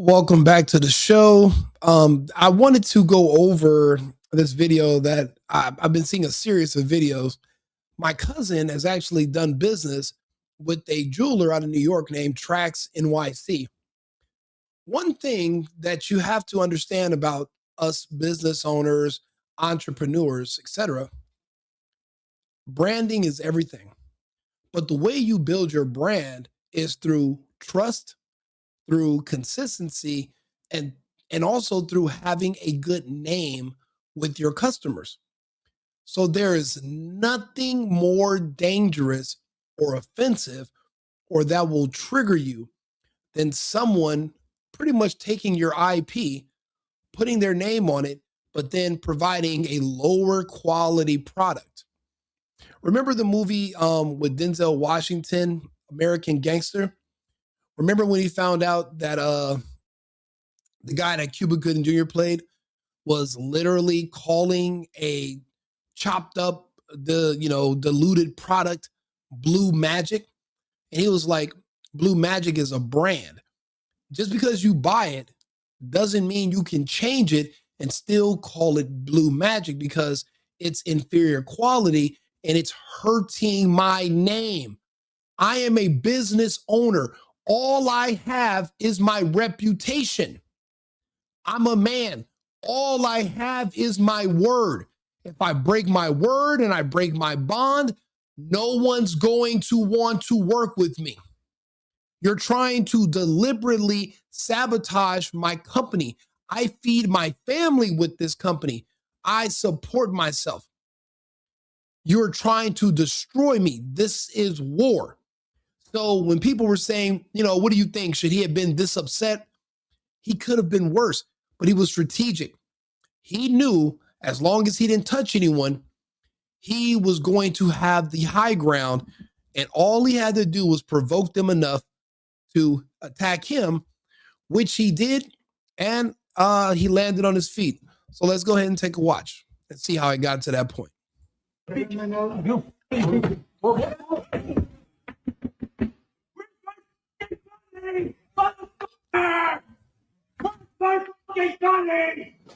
Welcome back to the show. I wanted to go over this video that I've been seeing a series of videos. My cousin has actually done business with a jeweler out of New York named TraxNYC. One thing that you have to understand about us business owners, entrepreneurs, etc., branding is everything. But the way you build your brand is through trust, through consistency, and also through having a good name with your customers. So there is nothing more dangerous or offensive or that will trigger you than someone pretty much taking your IP, putting their name on it, but then providing a lower quality product. Remember the movie with Denzel Washington, American Gangster? Remember when he found out that the guy that Cuba Gooding Jr. played was literally calling a chopped up, diluted product Blue Magic? And he was like, Blue Magic is a brand. Just because you buy it doesn't mean you can change it and still call it Blue Magic because it's inferior quality and it's hurting my name. I am a business owner. All I have is my reputation. I'm a man. All I have is my word. If I break my word and I break my bond, no one's going to want to work with me. You're trying to deliberately sabotage my company. I feed my family with this company. I support myself. You're trying to destroy me. This is war. So when people were saying, what do you think? Should he have been this upset? He could have been worse, but he was strategic. He knew as long as he didn't touch anyone, he was going to have the high ground. And all he had to do was provoke them enough to attack him, which he did. And he landed on his feet. So let's go ahead and take a watch and see how it got to that point.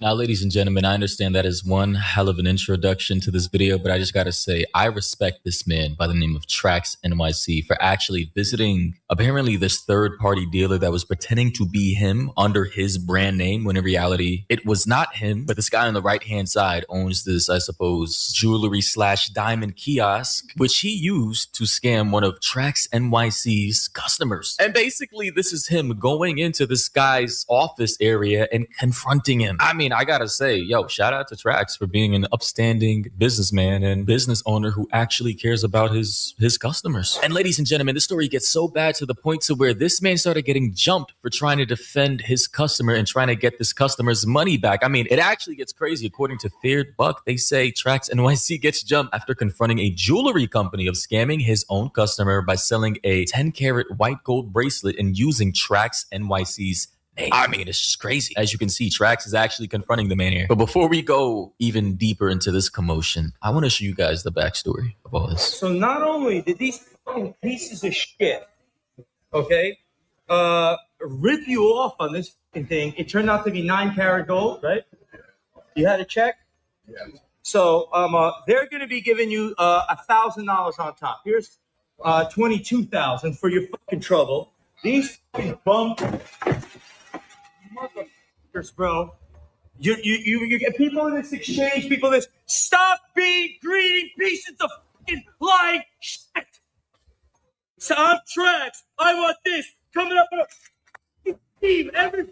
Now, ladies and gentlemen, I understand that is one hell of an introduction to this video, but I just got to say, I respect this man by the name of TraxNYC for actually visiting, apparently, this third-party dealer that was pretending to be him under his brand name, when in reality, it was not him. But this guy on the right-hand side owns this, I suppose, jewelry/diamond kiosk, which he used to scam one of TraxNYC's customers. And basically, this is him going into this guy's office area and confronting him. I mean, I gotta say, yo, shout out to Trax for being an upstanding businessman and business owner who actually cares about his customers. And ladies and gentlemen, this story gets so bad to the point to where this man started getting jumped for trying to defend his customer and trying to get this customer's money back. I mean, it actually gets crazy. According to Feared Buck, they say TraxNYC gets jumped after confronting a jewelry company of scamming his own customer by selling a 10-karat white gold bracelet and using TraxNYC's name. I mean, it's just crazy. As you can see, Trax is actually confronting the man here. But before we go even deeper into this commotion, I want to show you guys the backstory of all this. So not only did these fucking pieces of shit, okay, rip you off on this fucking thing, it turned out to be 9-karat gold, right? You had a check? Yeah. So they're going to be giving you $1,000 on top. Here's $22,000 for your fucking trouble. These fucking bum motherfuckers, bro. You get people in this exchange, people in this. Stop being greedy pieces of fucking lying shit. So I'm Trax. I want this coming up on a team every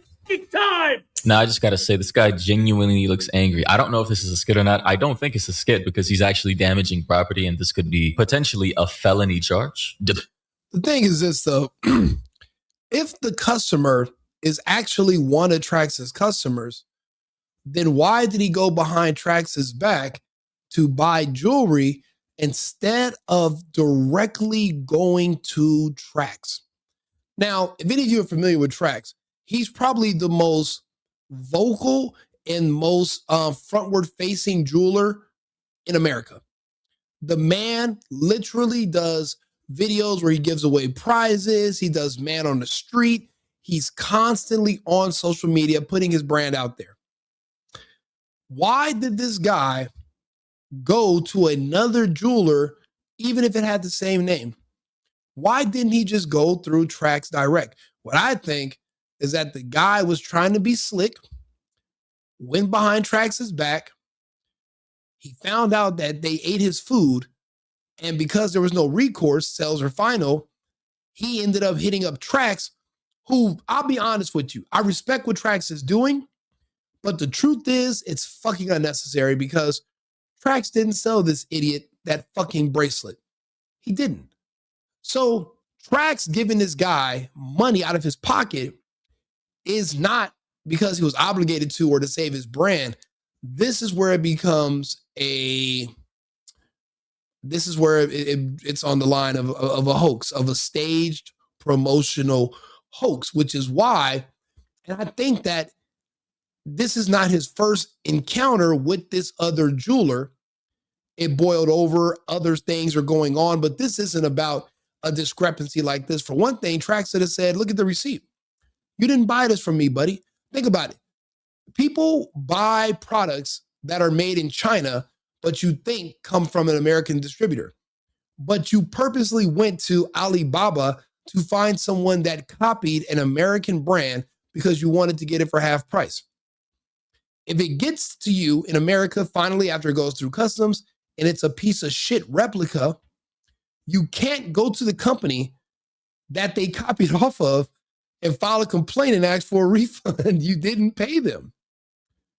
time. Now, I just got to say, this guy genuinely looks angry. I don't know if this is a skit or not. I don't think it's a skit because he's actually damaging property and this could be potentially a felony charge. The thing is this, though. If the customer is actually one of Trax's customers, then why did he go behind Trax's back to buy jewelry instead of directly going to Trax? Now, if any of you are familiar with Trax, he's probably the most vocal and most frontward-facing jeweler in America. The man literally does videos where he gives away prizes. He does man on the street. He's constantly on social media putting his brand out there. Why did this guy go to another jeweler, even if it had the same name? Why didn't he just go through Trax Direct? What I think is that the guy was trying to be slick, went behind Trax's back. He found out that they ate his food, and because there was no recourse, sales or final, he ended up hitting up Trax, who, I'll be honest with you, I respect what Trax is doing, but the truth is it's fucking unnecessary because Trax didn't sell this idiot that fucking bracelet. He didn't. So Trax giving this guy money out of his pocket is not because he was obligated to or to save his brand. This is where it becomes it's on the line of a hoax, of a staged promotional hoax, which is why, and I think that this is not his first encounter with this other jeweler. It boiled over, other things are going on, but this isn't about a discrepancy like this. For one thing, Trax should have said, look at the receipt. You didn't buy this from me, buddy. Think about it. People buy products that are made in China, but you think come from an American distributor. But you purposely went to Alibaba to find someone that copied an American brand because you wanted to get it for half price. If it gets to you in America, finally, after it goes through customs, and it's a piece of shit replica, you can't go to the company that they copied off of and file a complaint and ask for a refund. You didn't pay them.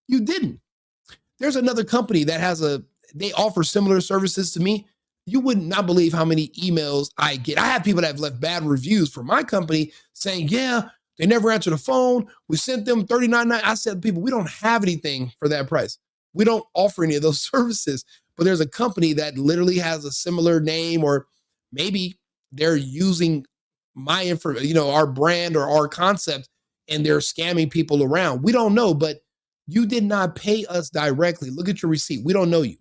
You didn't. There's another company that they offer similar services to me. You would not believe how many emails I get. I have people that have left bad reviews for my company saying, yeah, they never answer the phone. We sent them $39.99. I said to people, we don't have anything for that price. We don't offer any of those services. But there's a company that literally has a similar name, or maybe they're using my our brand or our concept, and they're scamming people around. We don't know, but you did not pay us directly. Look at your receipt. We don't know you.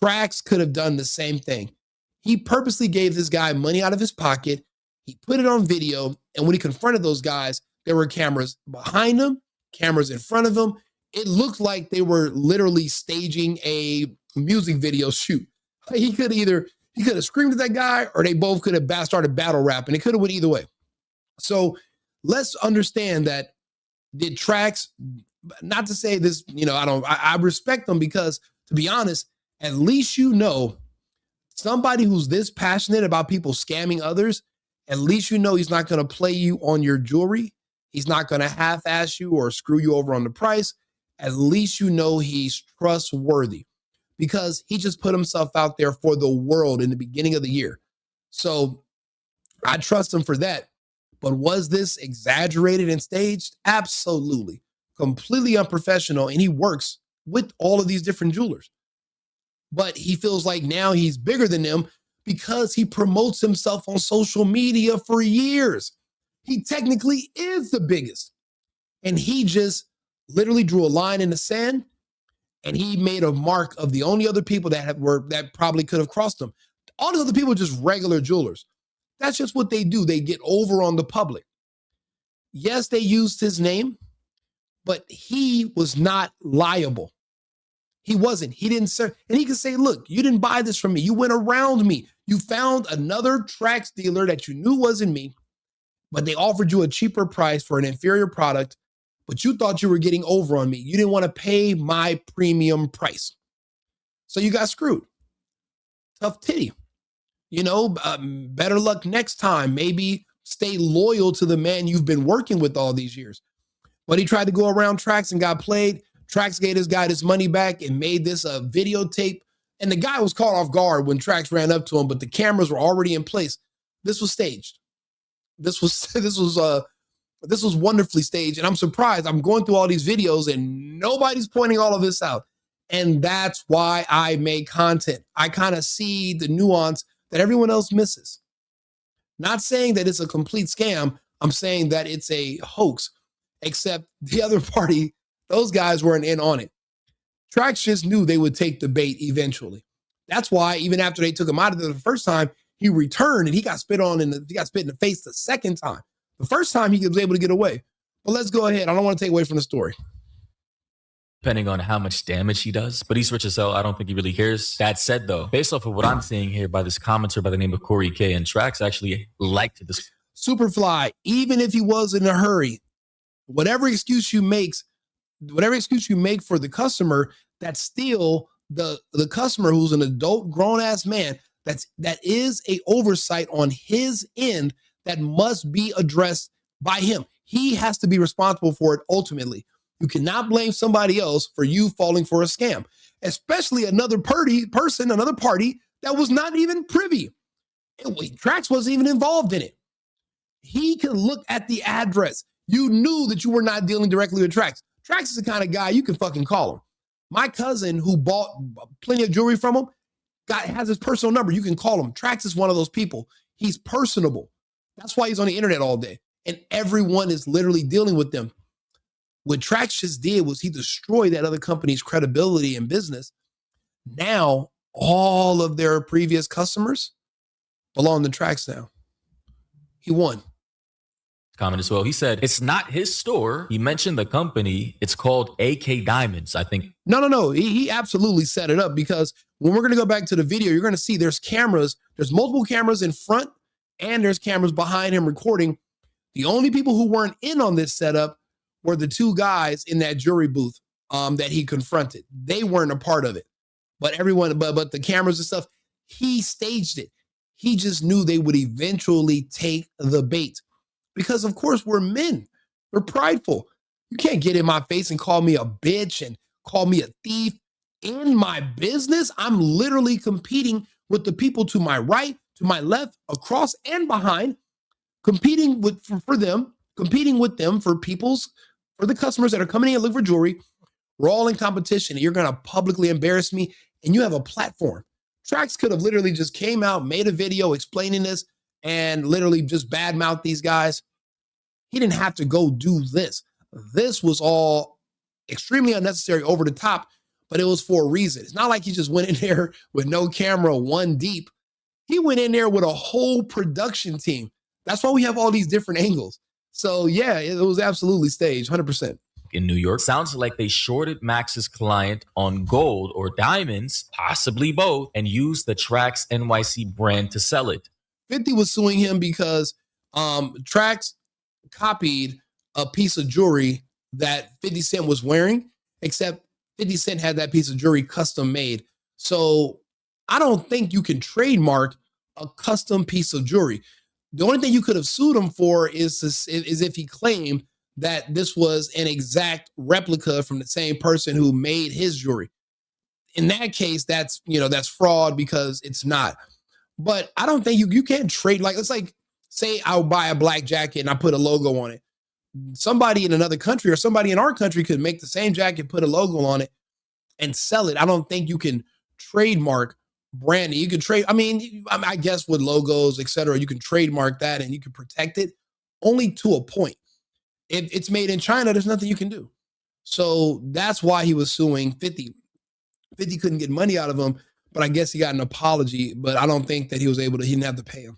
Trax could have done the same thing. He purposely gave this guy money out of his pocket. He put it on video, and when he confronted those guys, there were cameras behind him, cameras in front of him. It looked like they were literally staging a music video shoot. He could have screamed at that guy, or they both could have started battle rapping. It could have went either way. So let's understand that did Trax, not to say this, I respect them because, to be honest, at least somebody who's this passionate about people scamming others, at least he's not going to play you on your jewelry. He's not going to half-ass you or screw you over on the price. At least he's trustworthy because he just put himself out there for the world in the beginning of the year. So I trust him for that. But was this exaggerated and staged? Absolutely. Completely unprofessional. And he works with all of these different jewelers. But he feels like now he's bigger than them because he promotes himself on social media for years. He technically is the biggest. And he just literally drew a line in the sand, and he made a mark of the only other people that probably could have crossed him. All the other people are just regular jewelers. That's just what they do. They get over on the public. Yes, they used his name, but he was not liable. He wasn't. He didn't serve. And he could say, look, you didn't buy this from me. You went around me. You found another Trax dealer that you knew wasn't me, but they offered you a cheaper price for an inferior product, but you thought you were getting over on me. You didn't want to pay my premium price. So you got screwed. Tough titty. Better luck next time. Maybe stay loyal to the man you've been working with all these years. But he tried to go around Trax and got played. Trax gave this guy his money back and made this a videotape. And the guy was caught off guard when Trax ran up to him, but the cameras were already in place. This was staged. This was wonderfully staged. And I'm surprised. I'm going through all these videos and nobody's pointing all of this out. And that's why I make content. I kind of see the nuance that everyone else misses. Not saying that it's a complete scam. I'm saying that it's a hoax, except the other party, those guys weren't in on it. Trax just knew they would take the bait eventually. That's why even after they took him out of there the first time, he returned and he got spit in the face the second time. The first time he was able to get away. But let's go ahead. I don't want to take away from the story. Depending on how much damage he does. But he's rich as hell. I don't think he really cares. That said, though, based off of what I'm seeing here by this commenter by the name of Corey K, and Trax actually liked this. Superfly, even if he was in a hurry, whatever excuse you make for the customer, that's still the customer who's an adult grown-ass man. That is a oversight on his end that must be addressed by him. He has to be responsible for it ultimately. You cannot blame somebody else for you falling for a scam, especially another party that was not even privy. Trax wasn't even involved in it. He could look at the address. You knew that you were not dealing directly with Trax. Trax is the kind of guy you can fucking call him. My cousin who bought plenty of jewelry from him has his personal number. You can call him. Trax is one of those people. He's personable. That's why he's on the internet all day. And everyone is literally dealing with them. What Trax just did was he destroyed that other company's credibility in business. Now, all of their previous customers belong to Trax now. He won. Comment as well. He said, it's not his store. He mentioned the company. It's called AKAY Diamonds, I think. No. He absolutely set it up, because when we're going to go back to the video, you're going to see there's cameras. There's multiple cameras in front and there's cameras behind him recording. The only people who weren't in on this setup were the two guys in that jury booth that he confronted. They weren't a part of it. But everyone, but the cameras and stuff, he staged it. He just knew they would eventually take the bait. Because, of course, we're men. We're prideful. You can't get in my face and call me a bitch and call me a thief in my business. I'm literally competing with the people to my right, to my left, across and behind, competing with for them for the customers that are coming in and looking for jewelry. We're all in competition, and you're going to publicly embarrass me, and you have a platform. Trax could have literally just came out, made a video explaining this, and literally just badmouth these guys. He didn't have to go do this. This was all extremely unnecessary, over the top, but it was for a reason. It's not like he just went in there with no camera, one deep. He went in there with a whole production team. That's why we have all these different angles. So yeah, it was absolutely staged, 100%. In New York, sounds like they shorted Max's client on gold or diamonds, possibly both, and used the TraxNYC brand to sell it. 50 was suing him because Trax copied a piece of jewelry that 50 Cent was wearing, except 50 Cent had that piece of jewelry custom made. So I don't think you can trademark a custom piece of jewelry. The only thing you could have sued him for is if he claimed that this was an exact replica from the same person who made his jewelry. In that case, that's fraud, because it's not. But I don't think you can't trade. Like, it's like, say I'll buy a black jacket and I put a logo on it. Somebody in another country or somebody in our country could make the same jacket, put a logo on it, and sell it. I don't think you can trademark branding. You can trade, I guess with logos, etc., you can trademark that and you can protect it only to a point. If it's made in China, there's nothing you can do. So that's why he was suing 50. 50 couldn't get money out of him, but I guess he got an apology, but I don't think that he didn't have to pay him.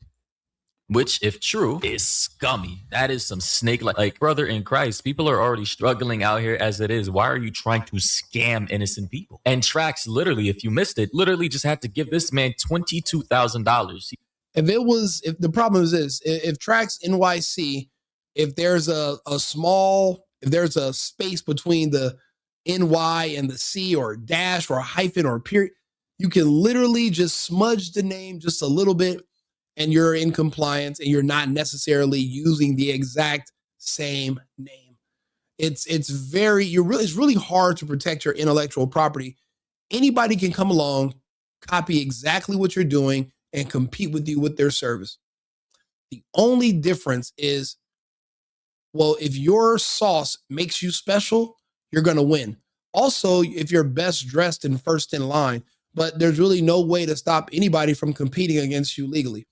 Which, if true, is scummy. That is some snake, like brother in Christ. People are already struggling out here as it is. Why are you trying to scam innocent people? And Trax, literally, if you missed it, literally just had to give this man $22,000. If the problem is this, if TraxNYC, if there's a space between the NY and the C, or a dash or a hyphen or a period, you can literally just smudge the name just a little bit and you're in compliance, and you're not necessarily using the exact same name. It's really hard to protect your intellectual property. Anybody can come along, copy exactly what you're doing, and compete with you with their service. The only difference is, well, if your sauce makes you special, you're going to win. Also, if you're best dressed and first in line, but there's really no way to stop anybody from competing against you legally.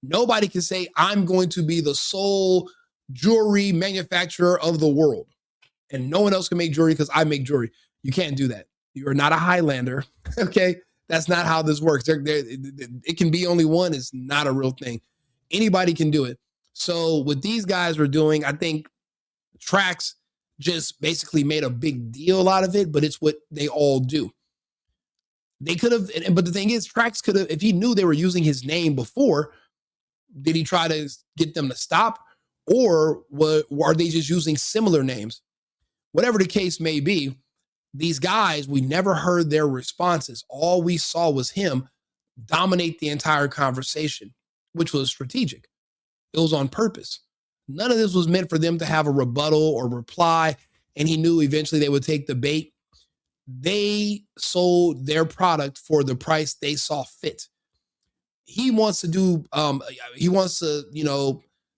Nobody can say, I'm going to be the sole jewelry manufacturer of the world, and no one else can make jewelry because I make jewelry. You can't do that. You are not a Highlander. Okay. That's not how this works. It can be only one. It's not a real thing. Anybody can do it. So what these guys were doing, I think Trax just basically made a big deal out of it, but it's what they all do. They could have, but the thing is, Trax could have, if he knew they were using his name before, did he try to get them to stop? Or are they just using similar names? Whatever the case may be, these guys, we never heard their responses. All we saw was him dominate the entire conversation, which was strategic. It was on purpose. None of this was meant for them to have a rebuttal or reply, and he knew eventually they would take the bait. They sold their product for the price they saw fit. He wants to do,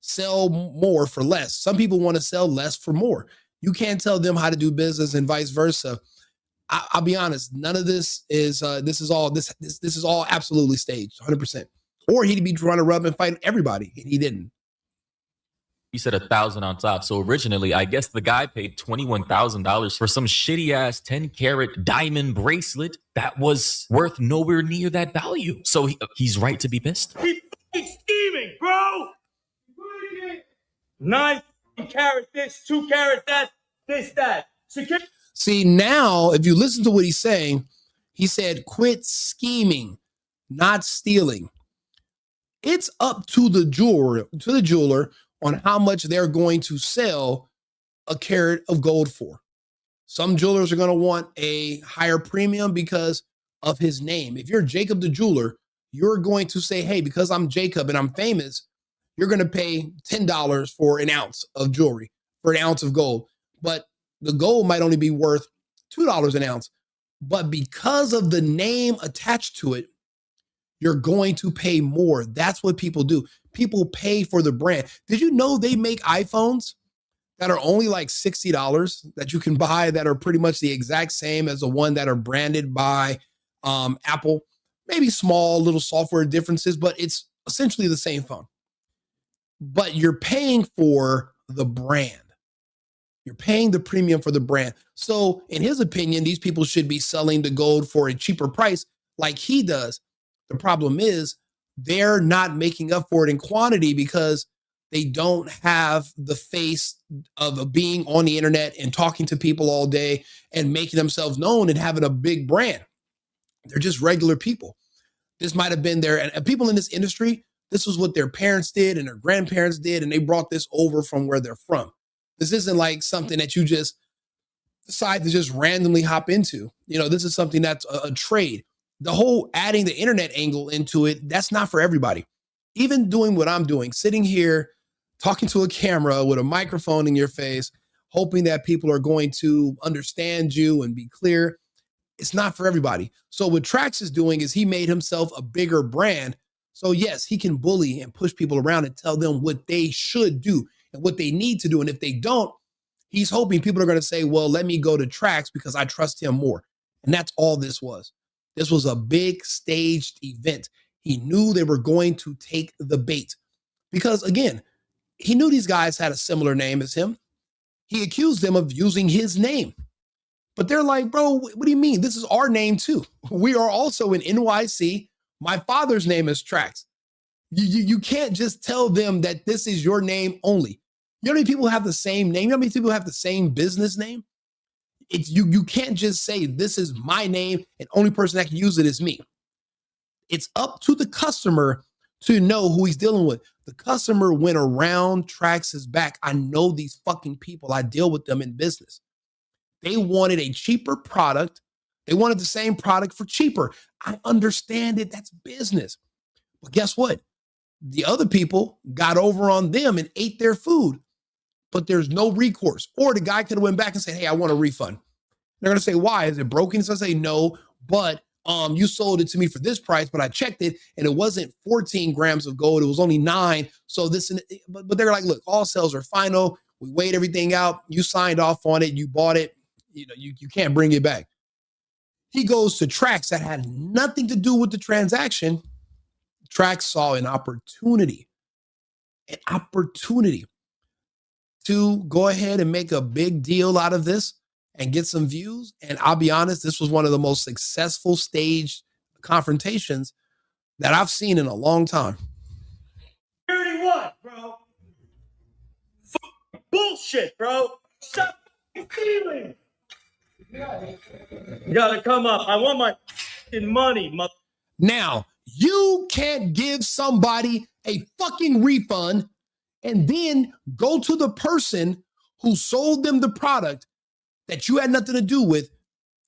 sell more for less. Some people want to sell less for more. You can't tell them how to do business and vice versa. I'll be honest. None of this is, this is all absolutely staged, 100%. Or he'd be trying to rub and fight everybody, and he didn't. You said 1,000 on top. So originally, I guess the guy paid $21,000 for some shitty ass 10-carat diamond bracelet that was worth nowhere near that value. So he's right to be pissed. He's scheming, bro. 9 carat this, 2 carat that, this, that. See, now, if you listen to what he's saying, he said, quit scheming, not stealing. It's up to the jeweler on how much they're going to sell a carat of gold for. Some jewelers are going to want a higher premium because of his name. If you're Jacob the jeweler, you're going to say, hey, because I'm Jacob and I'm famous, you're going to pay $10 for an ounce of jewelry, for an ounce of gold. But the gold might only be worth $2 an ounce. But because of the name attached to it, you're going to pay more. That's what people do. People pay for the brand. Did you know they make iPhones that are only like $60 that you can buy that are pretty much the exact same as the one that are branded by Apple? Maybe small little software differences, but it's essentially the same phone. But you're paying for the brand. You're paying the premium for the brand. So in his opinion, these people should be selling the gold for a cheaper price like he does. The problem is they're not making up for it in quantity because they don't have the face of being on the internet and talking to people all day and making themselves known and having a big brand. They're just regular people. This might have been and people in this industry, this was what their parents did and their grandparents did, and they brought this over from where they're from. This isn't like something that you just decide to just randomly hop into. This is something that's a trade. The whole adding the internet angle into it, that's not for everybody. Even doing what I'm doing, sitting here, talking to a camera with a microphone in your face, hoping that people are going to understand you and be clear, it's not for everybody. So what Trax is doing is he made himself a bigger brand. So yes, he can bully and push people around and tell them what they should do and what they need to do. And if they don't, he's hoping people are going to say, well, let me go to Trax because I trust him more. And that's all this was. This was a big staged event. He knew they were going to take the bait because, again, he knew these guys had a similar name as him. He accused them of using his name. But they're like, bro, what do you mean? This is our name too. We are also in NYC. My father's name is Trax. You can't just tell them that this is your name only. You know how many people have the same name? You know how many people have the same business name? You can't just say this is my name and only person that can use it is me. It's up to the customer to know who he's dealing with. The customer went around Trax's back. I know these fucking people. I deal with them in business. They wanted a cheaper product. They wanted the same product for cheaper. I understand it. That's business. But guess what? The other people got over on them and ate their food. But there's no recourse. Or the guy could have went back and said, hey, I want a refund. They're going to say, why? Is it broken? So I say, no, but you sold it to me for this price, but I checked it and it wasn't 14 grams of gold. It was only 9. So but they're like, look, all sales are final. We weighed everything out. You signed off on it. You bought it. You can't bring it back. He goes to Trax that had nothing to do with the transaction. Trax saw an opportunity to go ahead and make a big deal out of this and get some views. And I'll be honest, this was one of the most successful staged confrontations that I've seen in a long time. 31, bro. bullshit, bro. Stop stealing. You gotta come up. I want my fucking money, mother. Now, you can't give somebody a fucking refund and then go to the person who sold them the product that you had nothing to do with,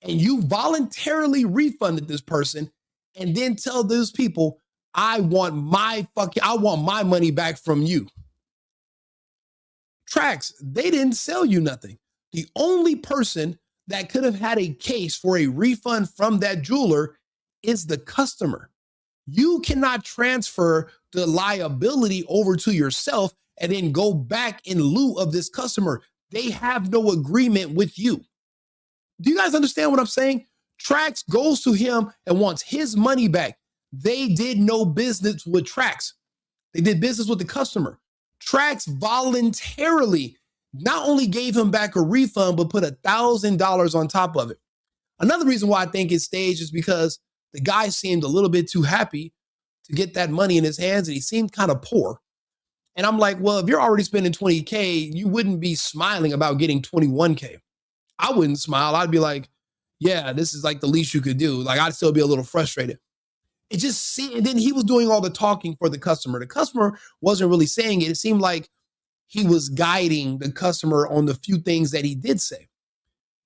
and you voluntarily refunded this person, and then tell those people, I want my money back from you. Trax, they didn't sell you nothing. The only person that could have had a case for a refund from that jeweler is the customer. You cannot transfer the liability over to yourself and then go back in lieu of this customer. They have no agreement with you. Do you guys understand what I'm saying? Trax goes to him and wants his money back. They did no business with Trax. They did business with the customer. Trax voluntarily not only gave him back a refund, but put $1,000 on top of it. Another reason why I think it's staged is because the guy seemed a little bit too happy to get that money in his hands, and he seemed kind of poor. And I'm like, well, if you're already spending 20K, you wouldn't be smiling about getting 21K. I wouldn't smile. I'd be like, yeah, this is like the least you could do. Like, I'd still be a little frustrated. It just seemed, and then he was doing all the talking for the customer. The customer wasn't really saying it. It seemed like he was guiding the customer on the few things that he did say.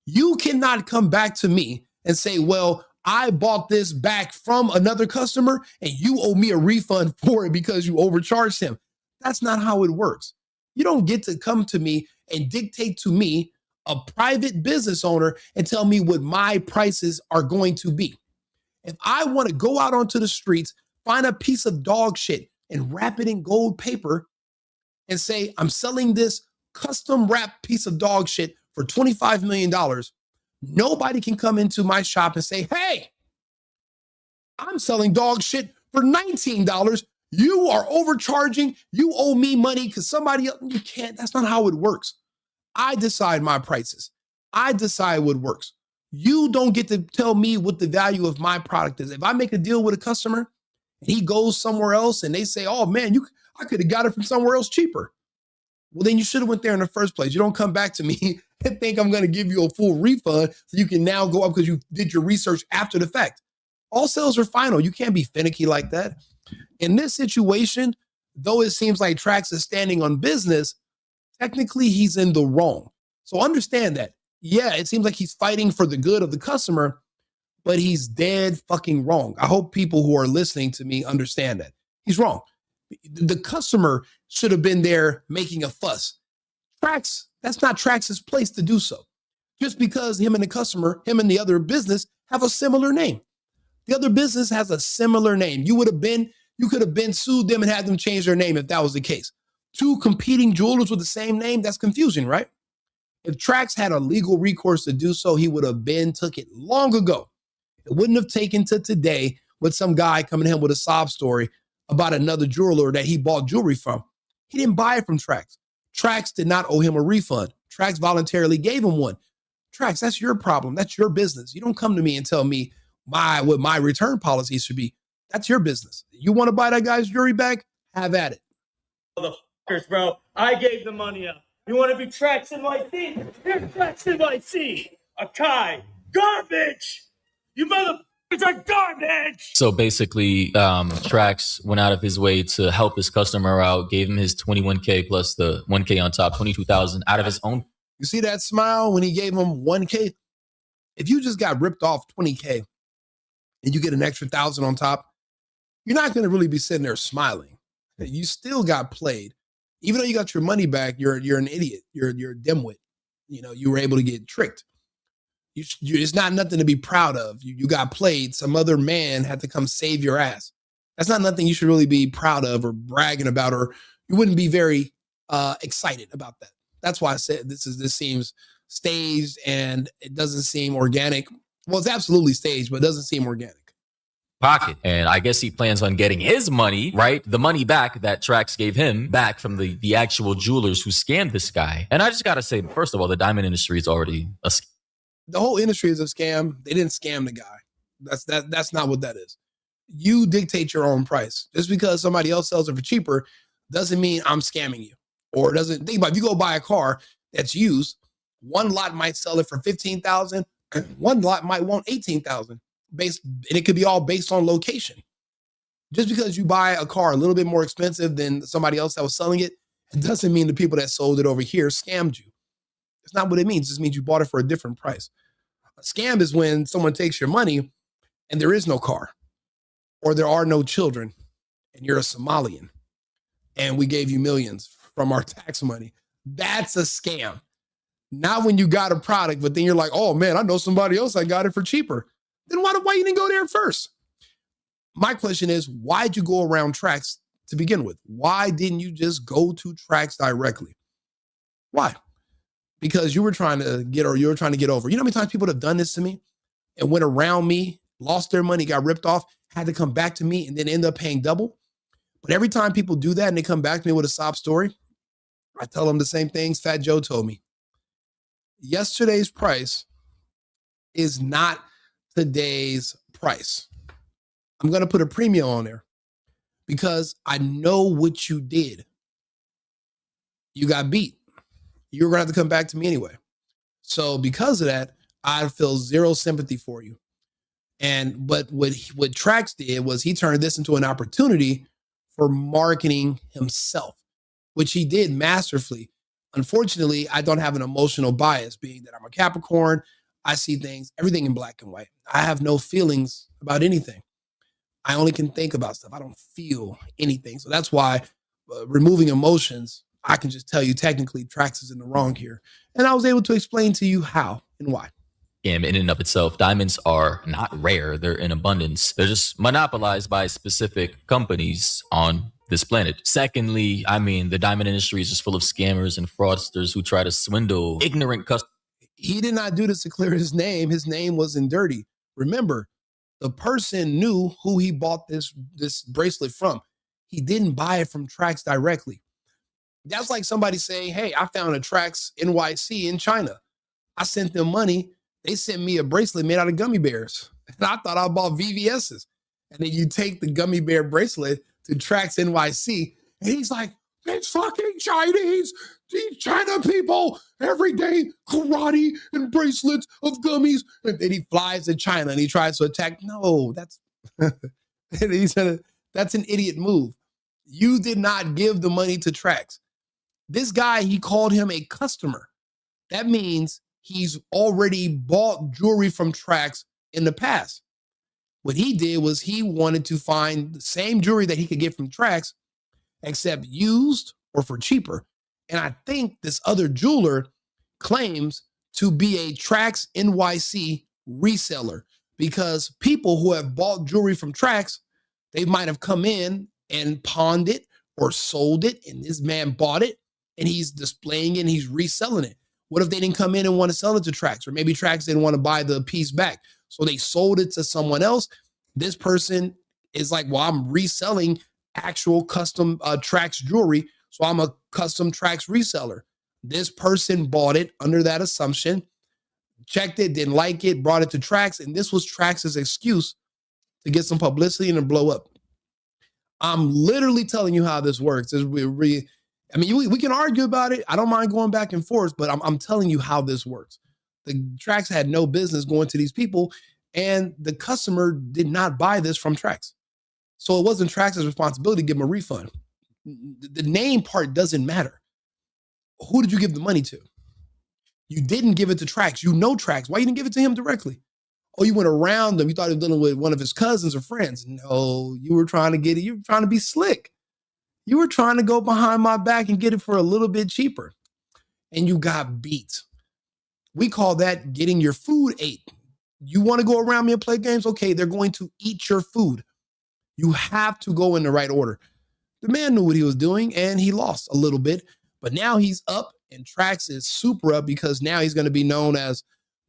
You cannot come back to me and say, well, I bought this back from another customer and you owe me a refund for it because you overcharged him. That's not how it works. You don't get to come to me and dictate to me, a private business owner, and tell me what my prices are going to be. If I want to go out onto the streets, find a piece of dog shit and wrap it in gold paper and say, I'm selling this custom wrapped piece of dog shit for $25 million, nobody can come into my shop and say, hey, I'm selling dog shit for $19. You are overcharging. You owe me money because somebody else. You can't. That's not how it works. I decide my prices. I decide what works. You don't get to tell me what the value of my product is. If I make a deal with a customer and he goes somewhere else and they say, oh man, I could have got it from somewhere else cheaper. Well, then you should have went there in the first place. You don't come back to me and think I'm going to give you a full refund so you can now go up because you did your research after the fact. All sales are final. You can't be finicky like that. In this situation, though it seems like Trax is standing on business, technically he's in the wrong. So understand that. Yeah, it seems like he's fighting for the good of the customer, but he's dead fucking wrong. I hope people who are listening to me understand that. He's wrong. The customer should have been there making a fuss. Trax, that's not Trax's place to do so. Just because him and the customer, him and the other business have a similar name. The other business has a similar name. You could have been sued them and had them change their name if that was the case. Two competing jewelers with the same name, that's confusing, right? If Trax had a legal recourse to do so, he would have took it long ago. It wouldn't have taken to today with some guy coming to him with a sob story about another jeweler that he bought jewelry from. He didn't buy it from Trax. Trax did not owe him a refund. Trax voluntarily gave him one. Trax, that's your problem. That's your business. You don't come to me and tell me what my return policy should be. That's your business. You want to buy that guy's jewelry back? Have at it. Motherfuckers, bro. I gave the money up. You want to be TraxNYC? Here's TraxNYC. AKAY. Garbage. You motherfuckers are garbage. So basically, Trax went out of his way to help his customer out, gave him his 21K plus the 1K on top, 22,000 out of his own. You see that smile when he gave him 1K? If you just got ripped off 20K and you get an extra 1,000 on top, you're not going to really be sitting there smiling. You still got played. Even though you got your money back, you're an idiot. You're a dimwit. You were able to get tricked. It's not nothing to be proud of. You got played. Some other man had to come save your ass. That's not nothing you should really be proud of or bragging about, or you wouldn't be very excited about that. That's why I said this seems staged and it doesn't seem organic. Well, it's absolutely staged, but it doesn't seem organic. Pocket. And I guess he plans on getting his money, right? The money back that Trax gave him back from the actual jewelers who scammed this guy. And I just got to say, first of all, the diamond industry is already a scam. The whole industry is a scam. They didn't scam the guy. That's not what that is. You dictate your own price. Just because somebody else sells it for cheaper doesn't mean I'm scamming you or it doesn't. Think about it, if you go buy a car that's used, one lot might sell it for 15,000, one lot might want 18,000 based, and it could be all based on location. Just because you buy a car a little bit more expensive than somebody else that was selling it, it doesn't mean the people that sold it over here scammed you. It's not what it means. It just means you bought it for a different price. A scam is when someone takes your money and there is no car, or there are no children, and you're a Somalian, and we gave you millions from our tax money. That's a scam. Not when you got a product, but then you're like, oh man, I know somebody else that got it for cheaper. Then why you didn't go there first? My question is, why'd you go around Trax to begin with? Why didn't you just go to Trax directly? Why? Because you were trying to get over. You know how many times people have done this to me and went around me, lost their money, got ripped off, had to come back to me, and then end up paying double? But every time people do that and they come back to me with a sob story, I tell them the same things Fat Joe told me. Yesterday's price is not today's price. I'm going to put a premium on there because I know what you did. You got beat. You're going to have to come back to me anyway. So because of that, I feel zero sympathy for you. But what Trax did was he turned this into an opportunity for marketing himself, which he did masterfully. Unfortunately, I don't have an emotional bias, being that I'm a Capricorn. I see everything in black and white. I have no feelings about anything. I only can think about stuff. I don't feel anything. So that's why removing emotions, I can just tell you technically Trax is in the wrong here. And I was able to explain to you how and why. In and of itself, diamonds are not rare. They're in abundance. They're just monopolized by specific companies on this planet. Secondly, the diamond industry is just full of scammers and fraudsters who try to swindle ignorant customers. He did not do this to clear his name. His name wasn't dirty. Remember, the person knew who he bought this bracelet from. He didn't buy it from Trax directly. That's like somebody saying, hey, I found a TraxNYC in China. I sent them money. They sent me a bracelet made out of gummy bears. And I thought I bought VVS's. And then you take the gummy bear bracelet to TraxNYC, and he's like, it's fucking Chinese. These China people, every day, karate and bracelets of gummies. And then he flies to China and he tries to attack. No, that's that's an idiot move. You did not give the money to Trax. This guy, he called him a customer. That means he's already bought jewelry from Trax in the past. What he did was he wanted to find the same jewelry that he could get from Trax, except used or for cheaper. And I think this other jeweler claims to be a TraxNYC reseller, because people who have bought jewelry from Trax, they might have come in and pawned it or sold it, and this man bought it and he's displaying it and he's reselling it. What if they didn't come in and want to sell it to Trax? Or maybe Trax didn't want to buy the piece back, so they sold it to someone else. This person is like, well, I'm reselling actual custom Trax jewelry, so I'm a custom Trax reseller. This person bought it under that assumption, checked it, didn't like it, brought it to Trax, and this was Trax's excuse to get some publicity and to blow up. I'm literally telling you how this works. We can argue about it. I don't mind going back and forth, but I'm telling you how this works. The Trax had no business going to these people, and the customer did not buy this from Trax. So it wasn't Trax's responsibility to give him a refund. The name part doesn't matter. Who did you give the money to? You didn't give it to Trax. You know Trax. Why you didn't give it to him directly? Oh, you went around him. You thought he was dealing with one of his cousins or friends. No, you were trying to get it. You were trying to be slick. You were trying to go behind my back and get it for a little bit cheaper. And you got beat. We call that getting your food ate. You want to go around me and play games? Okay, they're going to eat your food. You have to go in the right order. The man knew what he was doing, and he lost a little bit. But now he's up, and Trax is super up, because now he's going to be known as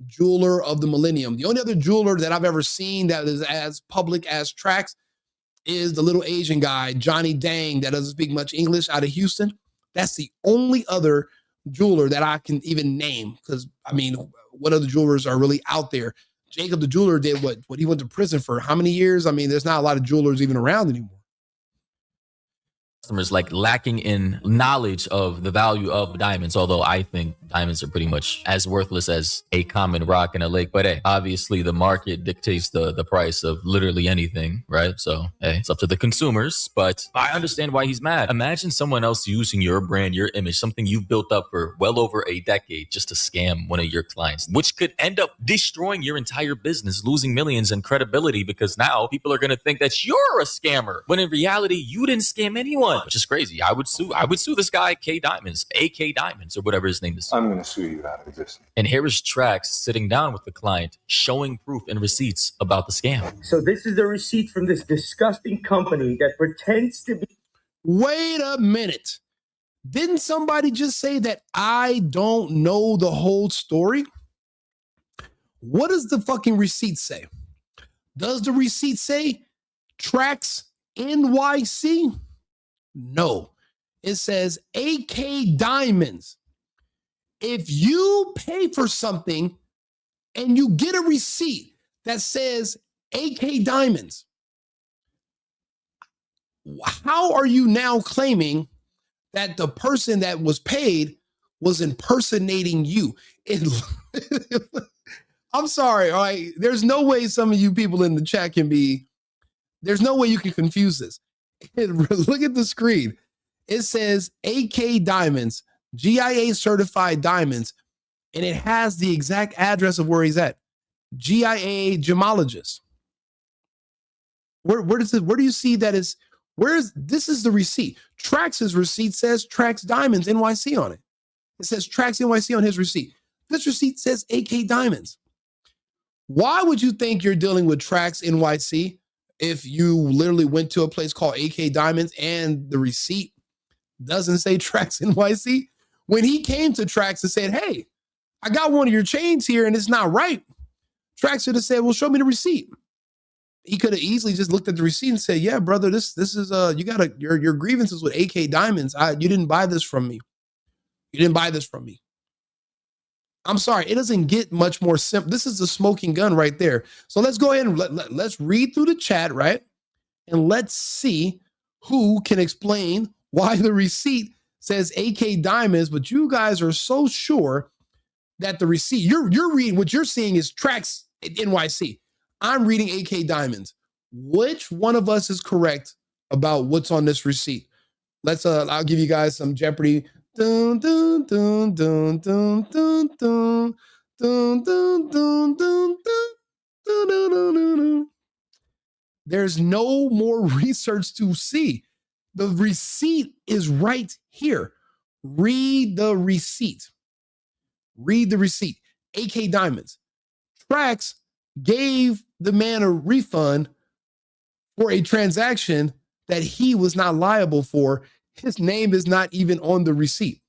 Jeweler of the Millennium. The only other jeweler that I've ever seen that is as public as Trax is the little Asian guy, Johnny Dang, that doesn't speak much English, out of Houston. That's the only other jeweler that I can even name, because, what other jewelers are really out there? Jacob the jeweler did what he went to prison for how many years? There's not a lot of jewelers even around anymore. customers like lacking in knowledge of the value of diamonds, although I think diamonds are pretty much as worthless as a common rock in a lake. But hey, obviously the market dictates the price of literally anything, right? So hey, it's up to the consumers, but I understand why he's mad. Imagine someone else using your brand, your image, something you've built up for well over a decade just to scam one of your clients, which could end up destroying your entire business, losing millions in credibility, because now people are going to think that you're a scammer when in reality you didn't scam anyone, which is crazy. I would sue this guy K Diamonds, AK Diamonds, or whatever his name is. I'm going to sue you out of existence. And here is Trax sitting down with the client, showing proof and receipts about the scam. So this is the receipt from this disgusting company that pretends to be. Wait a minute. Didn't somebody just say that I don't know the whole story? What does the fucking receipt say? Does the receipt say TraxNYC? No. It says AK Diamonds. If you pay for something and you get a receipt that says AK Diamonds, how are you now claiming that the person that was paid was impersonating you? I'm sorry, all right? There's no way some of you people in the chat can be, there's no way you can confuse this. Look at the screen. It says AK Diamonds, GIA certified diamonds, and it has the exact address of where he's at. GIA gemologist. Where do you see that is? This is the receipt. Trax's receipt says Trax Diamonds NYC on it. It says Trax NYC on his receipt. This receipt says AK Diamonds. Why would you think you're dealing with Trax NYC if you literally went to a place called AK Diamonds and the receipt doesn't say Trax NYC? When he came to Trax and said, hey, I got one of your chains here and it's not right, Trax should have said, well, show me the receipt. He could have easily just looked at the receipt and said, yeah, brother, this is you got your grievances with AK Diamonds. You didn't buy this from me. You didn't buy this from me. I'm sorry, it doesn't get much more simple. This is the smoking gun right there. So let's go ahead and let's read through the chat, right? And let's see who can explain why the receipt says AK Diamonds, but you guys are so sure that the receipt, you're reading, what you're seeing is Trax NYC. I'm reading AK Diamonds. Which one of us is correct about what's on this receipt? I'll give you guys some Jeopardy. Dun, dun, dun, dun, dun, dun, dun, dun, dun, dun, dun, dun. There's no more research to see. The receipt is right here. Read the receipt. Read the receipt. AK Diamonds. Trax gave the man a refund for a transaction that he was not liable for. His name is not even on the receipt.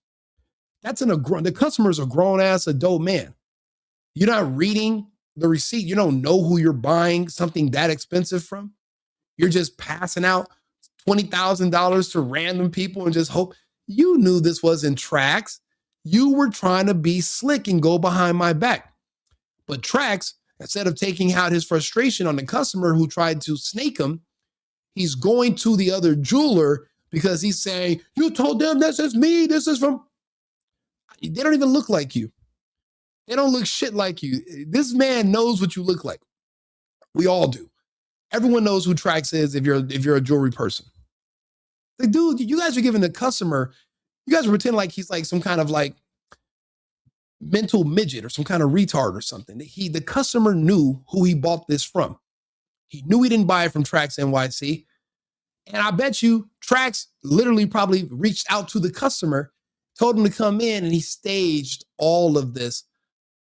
The customer's a grown-ass adult man. You're not reading the receipt. You don't know who you're buying something that expensive from. You're just passing out $20,000 to random people and just hope. You knew this wasn't Trax. You were trying to be slick and go behind my back. But Trax, instead of taking out his frustration on the customer who tried to snake him, he's going to the other jeweler because he's saying, you told them this is me, this is from. They don't even look like you. They don't look shit like you. This man knows what you look like. We all do. Everyone knows who Trax is if you're a jewelry person. Like, dude, you guys are giving the customer, you guys are pretending like he's like some kind of like mental midget or some kind of retard or something. The customer knew who he bought this from. He knew he didn't buy it from Trax NYC. And I bet you Trax literally probably reached out to the customer, told him to come in, and he staged all of this,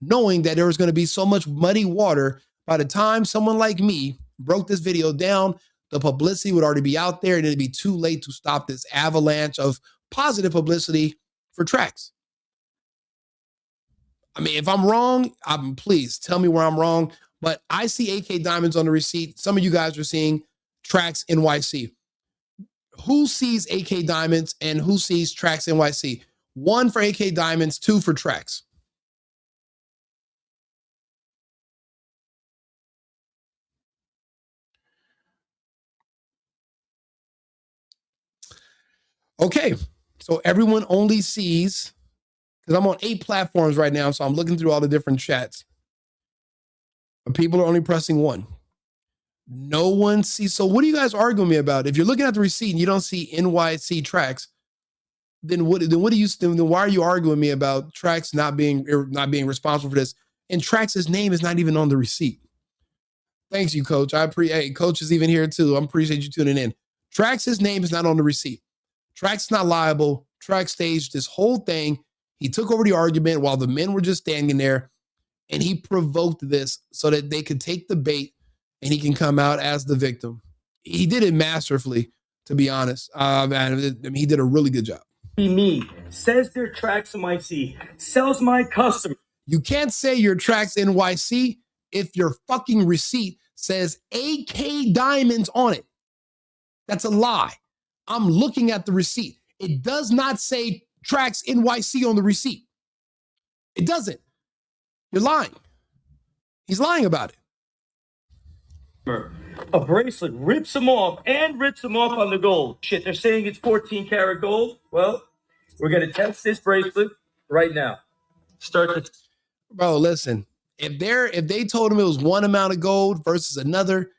knowing that there was going to be so much muddy water. By the time someone like me broke this video down, the publicity would already be out there and it'd be too late to stop this avalanche of positive publicity for Trax. I mean, if I'm wrong, please tell me where I'm wrong. But I see AK Diamonds on the receipt. Some of you guys are seeing Trax NYC. Who sees AK Diamonds and who sees Trax NYC? 1 for AK Diamonds, 2 for Trax. Okay, so everyone only sees, because I'm on 8 platforms right now, so I'm looking through all the different chats. But people are only pressing 1. No one sees. So what are you guys arguing me about? If you're looking at the receipt and you don't see NYC Trax, then what do you then why are you arguing me about Trax not being responsible for this? And Trax's name is not even on the receipt. Thanks you, Coach. I appreciate. Hey, Coach is even here too. I appreciate you tuning in. Trax's name is not on the receipt. Trax not liable. Trax staged this whole thing. He took over the argument while the men were just standing there, and he provoked this so that they could take the bait and he can come out as the victim. He did it masterfully, to be honest. And he did a really good job. Me says they're TraxNYC, sells my customer. You can't say you're TraxNYC if your fucking receipt says AKAY Diamonds on it. That's a lie. I'm looking at the receipt. It does not say TraxNYC on the receipt. It doesn't. You're lying. He's lying about it. A bracelet rips him off on the gold. Shit, they're saying it's 14 karat gold. Well, we're going to test this bracelet right now. Bro, listen. If they told him it was one amount of gold versus another,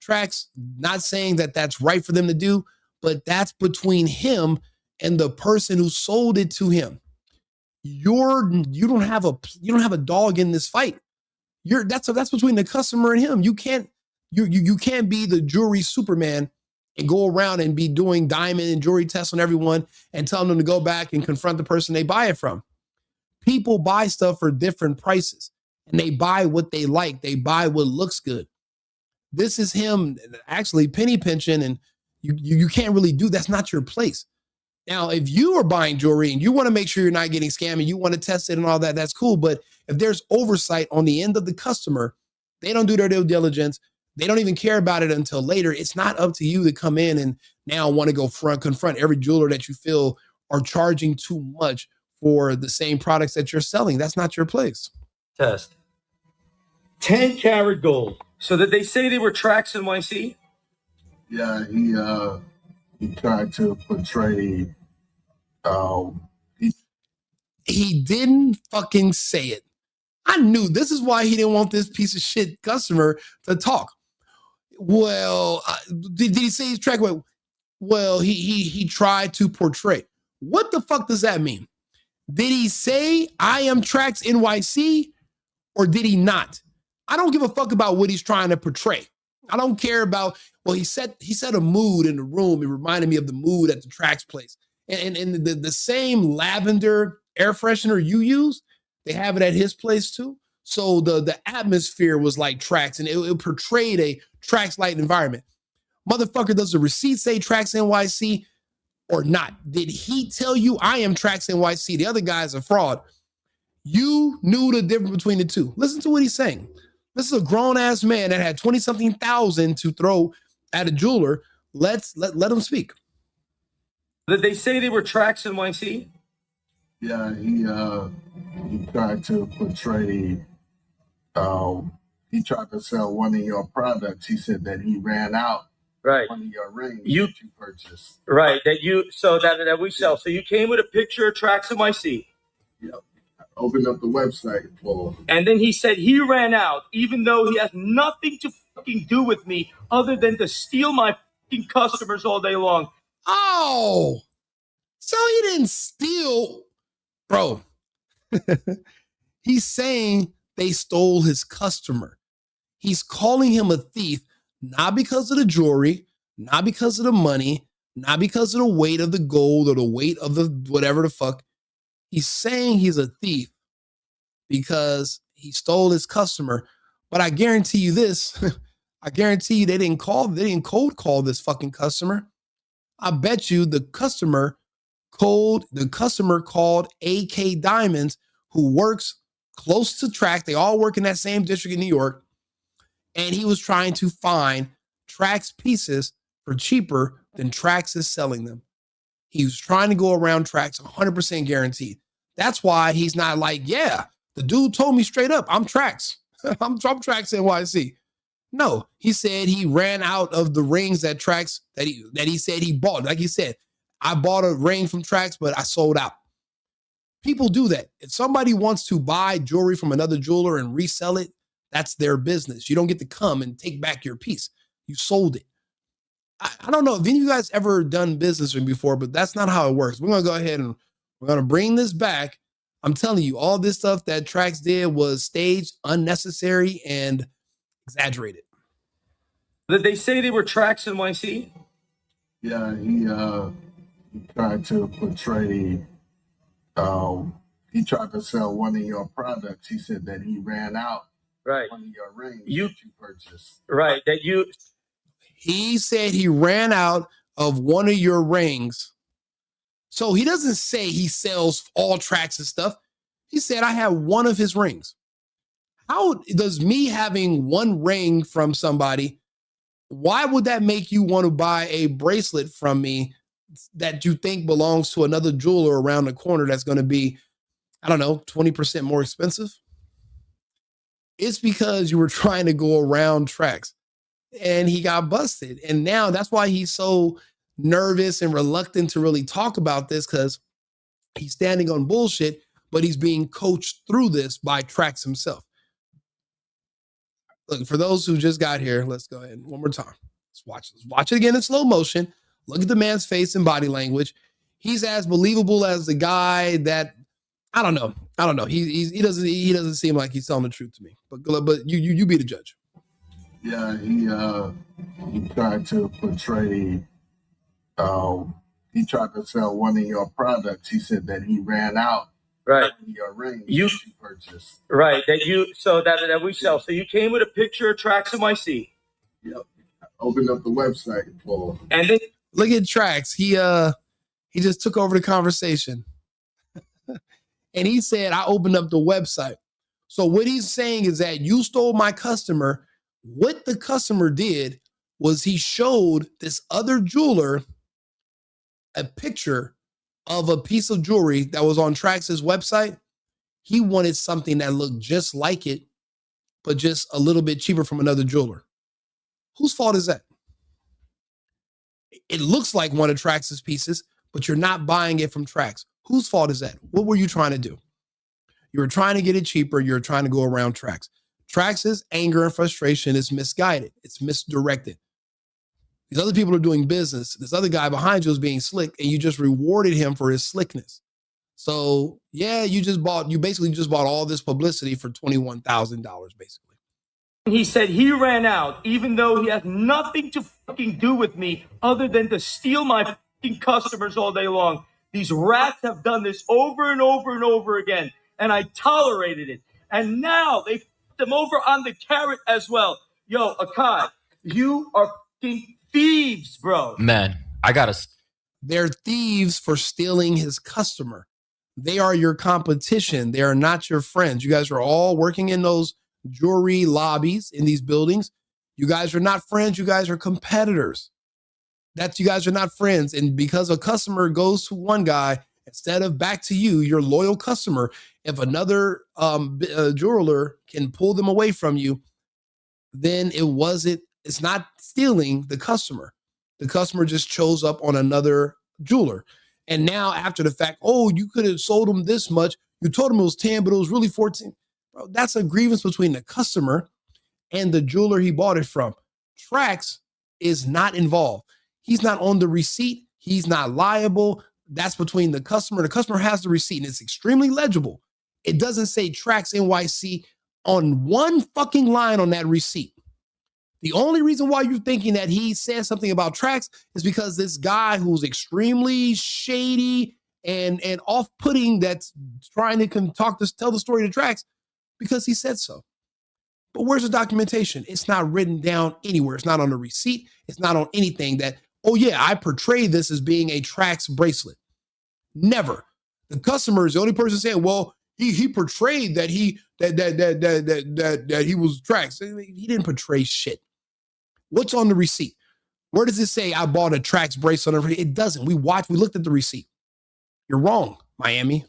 Trax, not saying that that's right for them to do, but that's between him and the person who sold it to him. You don't have a dog in this fight. That's between the customer and him. You can't be the jewelry Superman and go around and be doing diamond and jewelry tests on everyone and telling them to go back and confront the person they buy it from. People buy stuff for different prices and they buy what they like. They buy what looks good. This is him actually penny pinching, and you can't really do that's not your place. Now, if you are buying jewelry and you want to make sure you're not getting scammed and you want to test it and all that, that's cool. But if there's oversight on the end of the customer, they don't do their due diligence. They don't even care about it until later. It's not up to you to come in and now want to go confront every jeweler that you feel are charging too much for the same products that you're selling. That's not your place. Test. 10 karat gold. So did they say they were TraxNYC? Yeah, he tried to portray. He didn't fucking say it. I knew this is why he didn't want this piece of shit customer to talk. Well, did he say his track? Well, he tried to portray. What the fuck does that mean? Did he say I am TraxNYC or did he not? I don't give a fuck about what he's trying to portray. I don't care about, well, he set a mood in the room. It reminded me of the mood at the Trax place. And the same lavender air freshener you use, they have it at his place too. So the atmosphere was like Trax, and it portrayed a Trax-like environment. Motherfucker, does the receipt say TraxNYC or not? Did he tell you I am TraxNYC? The other guy's a fraud. You knew the difference between the two. Listen to what he's saying. This is a grown-ass man that had 20-something thousand to throw at a jeweler. Let him speak. Did they say they were TraxNYC? Yeah, he tried to portray. He tried to sell one of your products. He said that he ran out. Right. One of your rings that you purchased. Right. That we sell. So you came with a picture of TraxNYC. Yep. Opened up the website for him. And then he said he ran out, even though he has nothing to fucking do with me other than to steal my fucking customers all day long. Oh, so he didn't steal, bro. He's saying they stole his customer. He's calling him a thief, not because of the jewelry, not because of the money, not because of the weight of the gold or the weight of the whatever the fuck. He's saying he's a thief because he stole his customer. But I guarantee you this, I guarantee you they didn't cold call this fucking customer. I bet you the customer called AKAY Diamonds, who works close to Trax. They all work in that same district in New York. And he was trying to find Trax pieces for cheaper than Trax is selling them. He was trying to go around Trax 100% guaranteed. That's why he's not like, yeah, the dude told me straight up, I'm Trax. I'm TraxNYC. No, he said he ran out of the rings that Trax that he said he bought. Like he said, I bought a ring from Trax, but I sold out. People do that. If somebody wants to buy jewelry from another jeweler and resell it, that's their business. You don't get to come and take back your piece. You sold it. I don't know if any of you guys ever done business before, but that's not how it works. We're going to go ahead and we're going to bring this back. I'm telling you, all this stuff that Trax did was staged, unnecessary, and exaggerated. Did they say they were TraxNYC? Yeah, he tried to portray. He tried to sell one of your products. He said that he ran out. Right. One of your rings that you purchased. Right. That you. He said he ran out of one of your rings. So he doesn't say he sells all Trax and stuff. He said, I have one of his rings. How does me having one ring from somebody, why would that make you want to buy a bracelet from me that you think belongs to another jeweler around the corner that's going to be, I don't know, 20% more expensive? It's because you were trying to go around Trax and he got busted. And now that's why he's so nervous and reluctant to really talk about this, because he's standing on bullshit, but he's being coached through this by Trax himself. Look, for those who just got here, let's go ahead one more time. Let's watch it again in slow motion. Look at the man's face and body language. He's as believable as the guy that I don't know. He doesn't seem like he's telling the truth to me. But you be the judge. Yeah, he tried to portray. He tried to sell one of your products. He said that he ran out. Right. Your ring you purchased. Right. That we sell. So you came with a picture of TraxNYC. Yep. Opened up the website for. And then look at Trax. He just took over the conversation. And he said, I opened up the website. So what he's saying is that you stole my customer. What the customer did was he showed this other jeweler a picture of a piece of jewelry that was on Trax's website. He wanted something that looked just like it, but just a little bit cheaper from another jeweler. Whose fault is that? It looks like one of Trax's pieces, but you're not buying it from Trax. Whose fault is that? What were you trying to do? You were trying to get it cheaper. You're trying to go around Trax. Trax's anger and frustration is misguided. It's misdirected. These other people are doing business. This other guy behind you is being slick, and you just rewarded him for his slickness. So yeah, you basically just bought all this publicity for $21,000, basically. he said he ran out, even though he has nothing to fucking do with me other than to steal my fucking customers all day long. These rats have done this over and over and over again, and I tolerated it. And now they fucked them over on the carrot as well. Yo, AKAY, you are fucking thieves, bro. Man, They're thieves for stealing his customer. They are your competition. They are not your friends. You guys are all working in those jewelry lobbies in these buildings. You guys are not friends. You guys are competitors. You guys are not friends. And because a customer goes to one guy, instead of back to you, your loyal customer, if another jeweler can pull them away from you, then it's not stealing the customer. The customer just chose up on another jeweler. And now after the fact, oh, you could have sold them this much. You told him it was 10, but it was really 14. Bro, that's a grievance between the customer and the jeweler he bought it from. Trax is not involved. He's not on the receipt. He's not liable. That's between the customer. The customer has the receipt, and it's extremely legible. It doesn't say TraxNYC on one fucking line on that receipt. The only reason why you're thinking that he said something about Trax is because this guy who's extremely shady and off-putting, that's trying to tell the story to Trax, because he said so. But where's the documentation? It's not written down anywhere. It's not on the receipt. It's not on anything that, oh yeah, I portray this as being a Trax bracelet. Never. The customer is the only person saying, well, he portrayed that he was Trax. He didn't portray shit. What's on the receipt? Where does it say I bought a Trax bracelet? It doesn't. We looked at the receipt. You're wrong, Miami.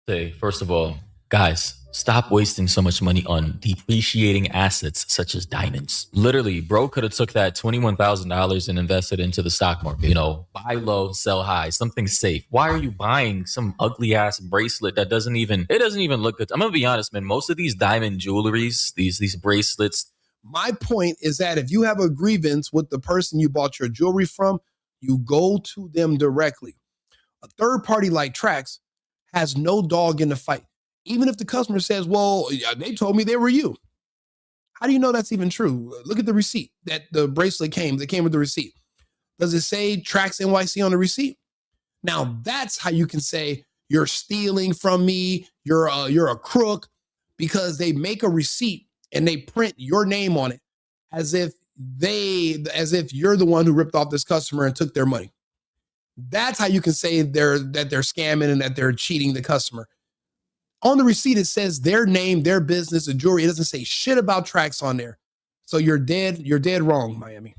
Say, first of all, guys, Stop wasting so much money on depreciating assets such as diamonds. Literally, bro could have took that $21,000 and invested into the stock market. You know, buy low, sell high, something safe. Why are you buying some ugly ass bracelet that doesn't even look good? I'm gonna be honest, man. Most of these diamond jewelries, these bracelets. My point is that if you have a grievance with the person you bought your jewelry from, you go to them directly. A third party like Trax has no dog in the fight. Even if the customer says, well, they told me they were you. How do you know that's even true? Look at the receipt that the bracelet came with the receipt. Does it say TraxNYC on the receipt? Now that's how you can say you're stealing from me, you're a crook, because they make a receipt and they print your name on it as if you're the one who ripped off this customer and took their money. That's how you can say they're scamming and that they're cheating the customer. On the receipt, it says their name, their business, the jewelry. It doesn't say shit about Trax on there. So you're dead wrong, Miami.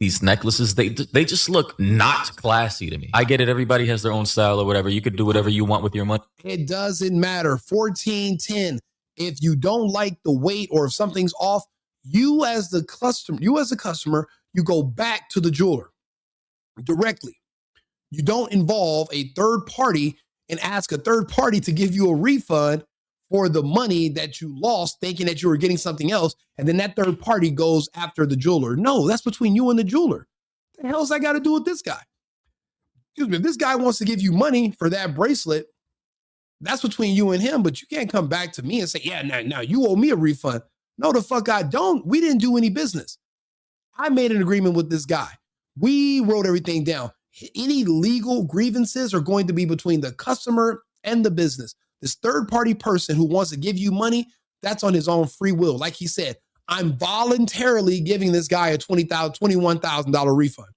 These necklaces, they just look not classy to me. I get it. Everybody has their own style or whatever. You could do whatever you want with your money. It doesn't matter. 1410. If you don't like the weight or if something's off, you as a customer, you go back to the jeweler directly. You don't involve a third party and ask a third party to give you a refund for the money that you lost thinking that you were getting something else. And then that third party goes after the jeweler. No, that's between you and the jeweler. What the hell's that got to do with this guy? Excuse me. If this guy wants to give you money for that bracelet, that's between you and him, but you can't come back to me and say, yeah, now you owe me a refund. No, the fuck I don't. We didn't do any business. I made an agreement with this guy. We wrote everything down. Any legal grievances are going to be between the customer and the business. This third-party person who wants to give you money, that's on his own free will. Like he said, I'm voluntarily giving this guy a $21,000 refund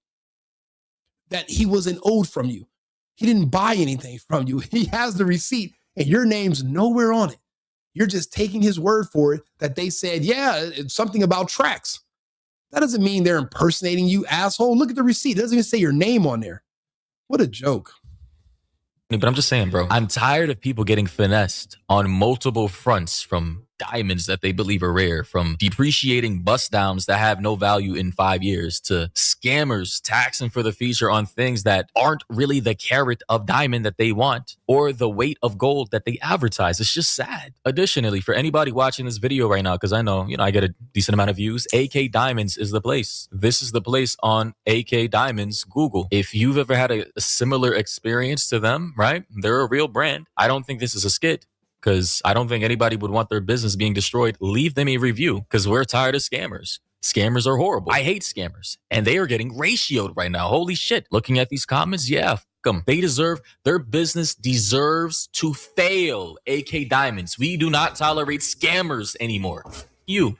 that he wasn't owed from you. He didn't buy anything from you. He has the receipt and your name's nowhere on it. You're just taking his word for it that they said, yeah, it's something about Trax. That doesn't mean they're impersonating you, asshole. Look at the receipt. It doesn't even say your name on there. What a joke. But I'm just saying, bro, I'm tired of people getting finessed on multiple fronts, from diamonds that they believe are rare, from depreciating bust downs that have no value in 5 years, to scammers taxing for the feature on things that aren't really the carat of diamond that they want or the weight of gold that they advertise. It's just sad. Additionally, for anybody watching this video right now, because I know, I get a decent amount of views, AKAY Diamonds is the place. This is the place on AKAY Diamonds, Google. If you've ever had a similar experience to them, right? They're a real brand. I don't think this is a skit, because I don't think anybody would want their business being destroyed. Leave them a review, because we're tired of scammers. Scammers are horrible. I hate scammers. And they are getting ratioed right now. Holy shit. Looking at these comments, yeah, fuck them. Their business deserves to fail. AKAY Diamonds. We do not tolerate scammers anymore. You.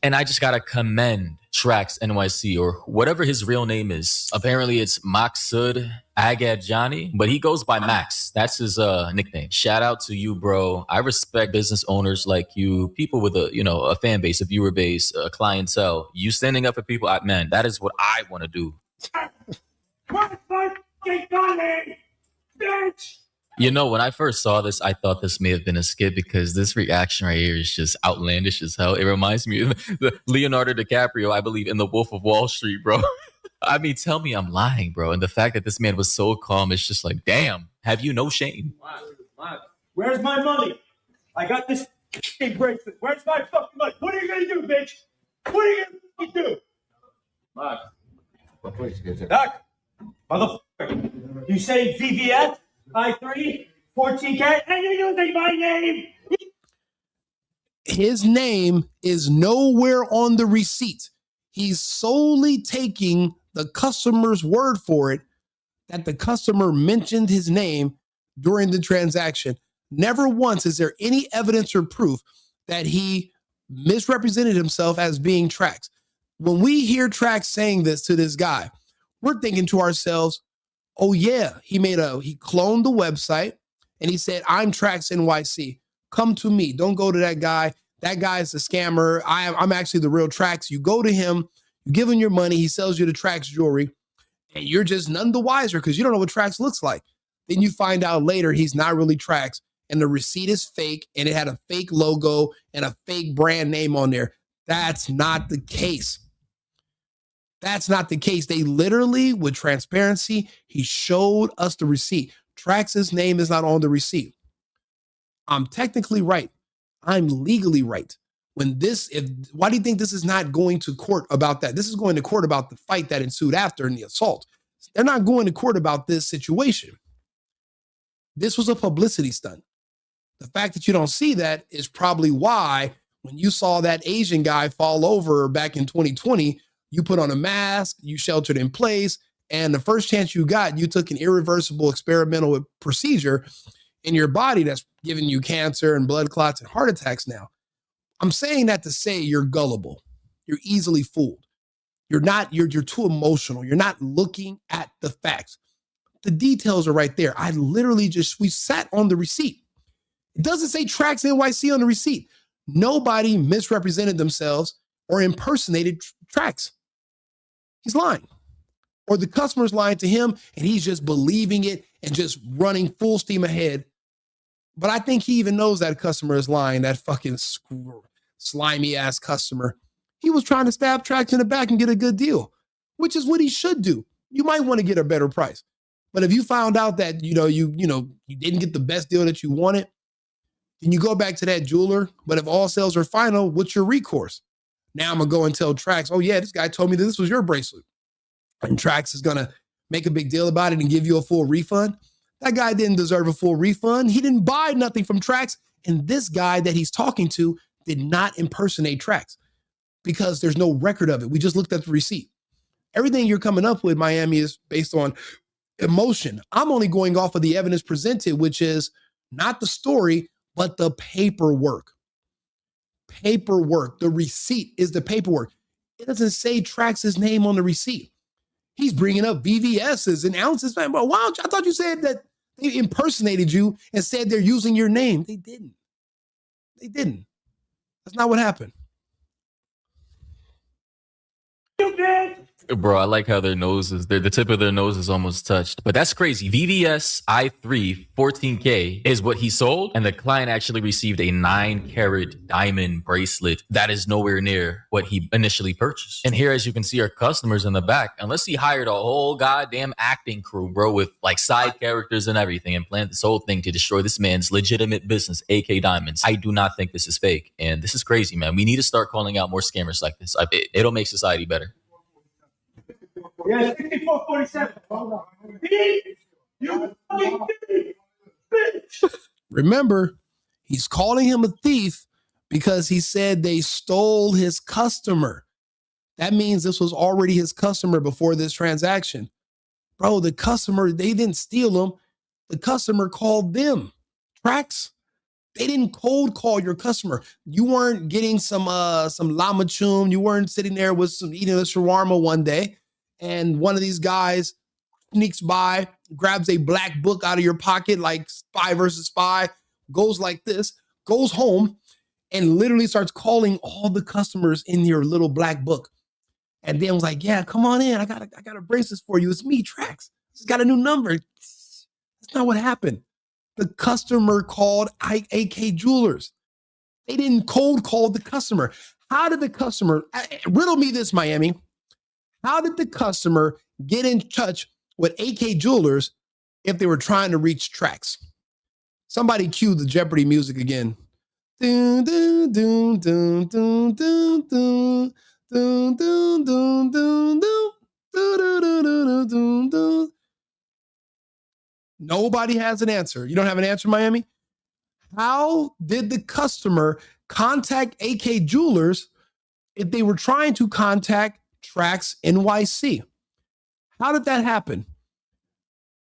And I just gotta commend TraxNYC, or whatever his real name is. Apparently it's Maksud Agadjani, but he goes by Max. That's his nickname. Shout out to you, bro. I respect business owners like you, people with a fan base, a viewer base, a clientele. You standing up for people, man, that is what I want to do. What's my money, bitch? When I first saw this, I thought this may have been a skit, because this reaction right here is just outlandish as hell. It reminds me of Leonardo DiCaprio, I believe, in The Wolf of Wall Street, bro. I mean, tell me I'm lying, bro. And the fact that this man was so calm, it's just like, damn, have you no shame? Where's my money? I got this bracelet. Where's my fucking money? What are you going to do, bitch? What are you going to do? Doc, motherfucker, you say VVF? I3, 14K, and you're using my name. His name is nowhere on the receipt. He's solely taking the customer's word for it that the customer mentioned his name during the transaction. Never once is there any evidence or proof that he misrepresented himself as being Trax. When we hear Trax saying this to this guy, we're thinking to ourselves, oh yeah, he cloned the website and he said, I'm TraxNYC. Come to me. Don't go to that guy. That guy is a scammer. I'm actually the real Trax. You go to him, you give him your money, he sells you the Trax jewelry, and you're just none the wiser because you don't know what Trax looks like. Then you find out later he's not really Trax, and the receipt is fake and it had a fake logo and a fake brand name on there. That's not the case. That's not the case. They literally, with transparency, he showed us the receipt. Trax's name is not on the receipt. I'm technically right. I'm legally right. Why do you think this is not going to court about that? This is going to court about the fight that ensued after and the assault. They're not going to court about this situation. This was a publicity stunt. The fact that you don't see that is probably why when you saw that Asian guy fall over back in 2020, you put on a mask, you sheltered in place, and the first chance you got, you took an irreversible experimental procedure in your body that's giving you cancer and blood clots and heart attacks now. I'm saying that to say you're gullible. You're easily fooled. You're too emotional. You're not looking at the facts. The details are right there. We sat on the receipt. It doesn't say TraxNYC on the receipt. Nobody misrepresented themselves or impersonated Trax. He's lying. Or the customer's lying to him and he's just believing it and just running full steam ahead. But I think he even knows that customer is lying, that fucking slimy ass customer. He was trying to stab Trax in the back and get a good deal, which is what he should do. You might want to get a better price. But if you found out that, you didn't get the best deal that you wanted, then you go back to that jeweler. But if all sales are final, what's your recourse? Now I'm going to go and tell Trax, oh yeah, this guy told me that this was your bracelet. And Trax is going to make a big deal about it and give you a full refund. That guy didn't deserve a full refund. He didn't buy nothing from Trax. And this guy that he's talking to did not impersonate Trax because there's no record of it. We just looked at the receipt. Everything you're coming up with, Miami, is based on emotion. I'm only going off of the evidence presented, which is not the story, but the paperwork. Paperwork. The receipt is the paperwork. It doesn't say Trax's name on the receipt. He's bringing up VVS's and ounces. Man, but wow, I thought you said that they impersonated you and said they're using your name. They didn't. They didn't. That's not what happened. You did. Bro, I like how the tip of their nose is almost touched. But that's crazy. VVS i3 14K is what he sold. And the client actually received a 9-carat diamond bracelet that is nowhere near what he initially purchased. And here, as you can see, our customers in the back, unless he hired a whole goddamn acting crew, bro, with like side characters and everything, and planned this whole thing to destroy this man's legitimate business, AKAY Diamonds. I do not think this is fake. And this is crazy, man. We need to start calling out more scammers like this. It'll make society better. Yeah, 6447. Hold on. You fucking bitch. Remember, he's calling him a thief because he said they stole his customer. That means this was already his customer before this transaction. Bro, the customer, they didn't steal him. The customer called them. Trax, they didn't cold call your customer. You weren't getting some llama chum. You weren't sitting there with eating a shawarma one day. And one of these guys sneaks by, grabs a black book out of your pocket, like Spy versus Spy, goes like this, goes home, and literally starts calling all the customers in your little black book. And then was like, yeah, come on in. I got a bracelet for you. It's me, Trax. It's got a new number. That's not what happened. The customer called AKAY Jewelers. They didn't cold call the customer. How did the customer, riddle me this, Miami. How did the customer get in touch with AKAY Jewelers if they were trying to reach Trax? Somebody cue the Jeopardy music again. Dun, dun, dun, dun, dun, dun, dun, dun, dun, dun, dun, dun, dun. Nobody has an answer. You don't have an answer, Miami? How did the customer contact AKAY Jewelers if they were trying to contact TraxNYC? How did that happen?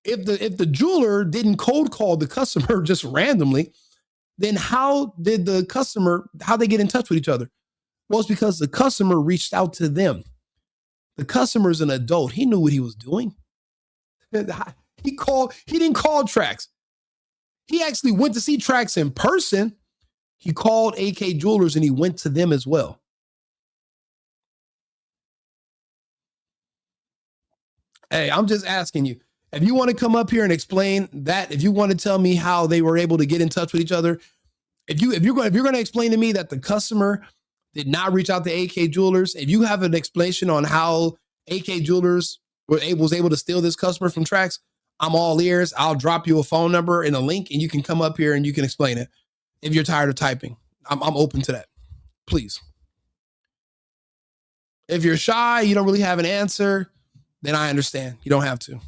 If the jeweler didn't cold call the customer just randomly, then how they get in touch with each other? Well, it's because the customer reached out to them. The customer's an adult. He knew what he was doing. He didn't call Trax. He actually went to see Trax in person. He called AKAY Jewelers and he went to them as well. Hey, I'm just asking you. If you want to come up here and explain that, if you want to tell me how they were able to get in touch with each other, if you're going to explain to me that the customer did not reach out to AKAY Jewelers, if you have an explanation on how AKAY Jewelers was able to steal this customer from Trax, I'm all ears. I'll drop you a phone number and a link, and you can come up here and you can explain it. If you're tired of typing, I'm open to that. Please. If you're shy, you don't really have an answer, then I understand. You don't have to.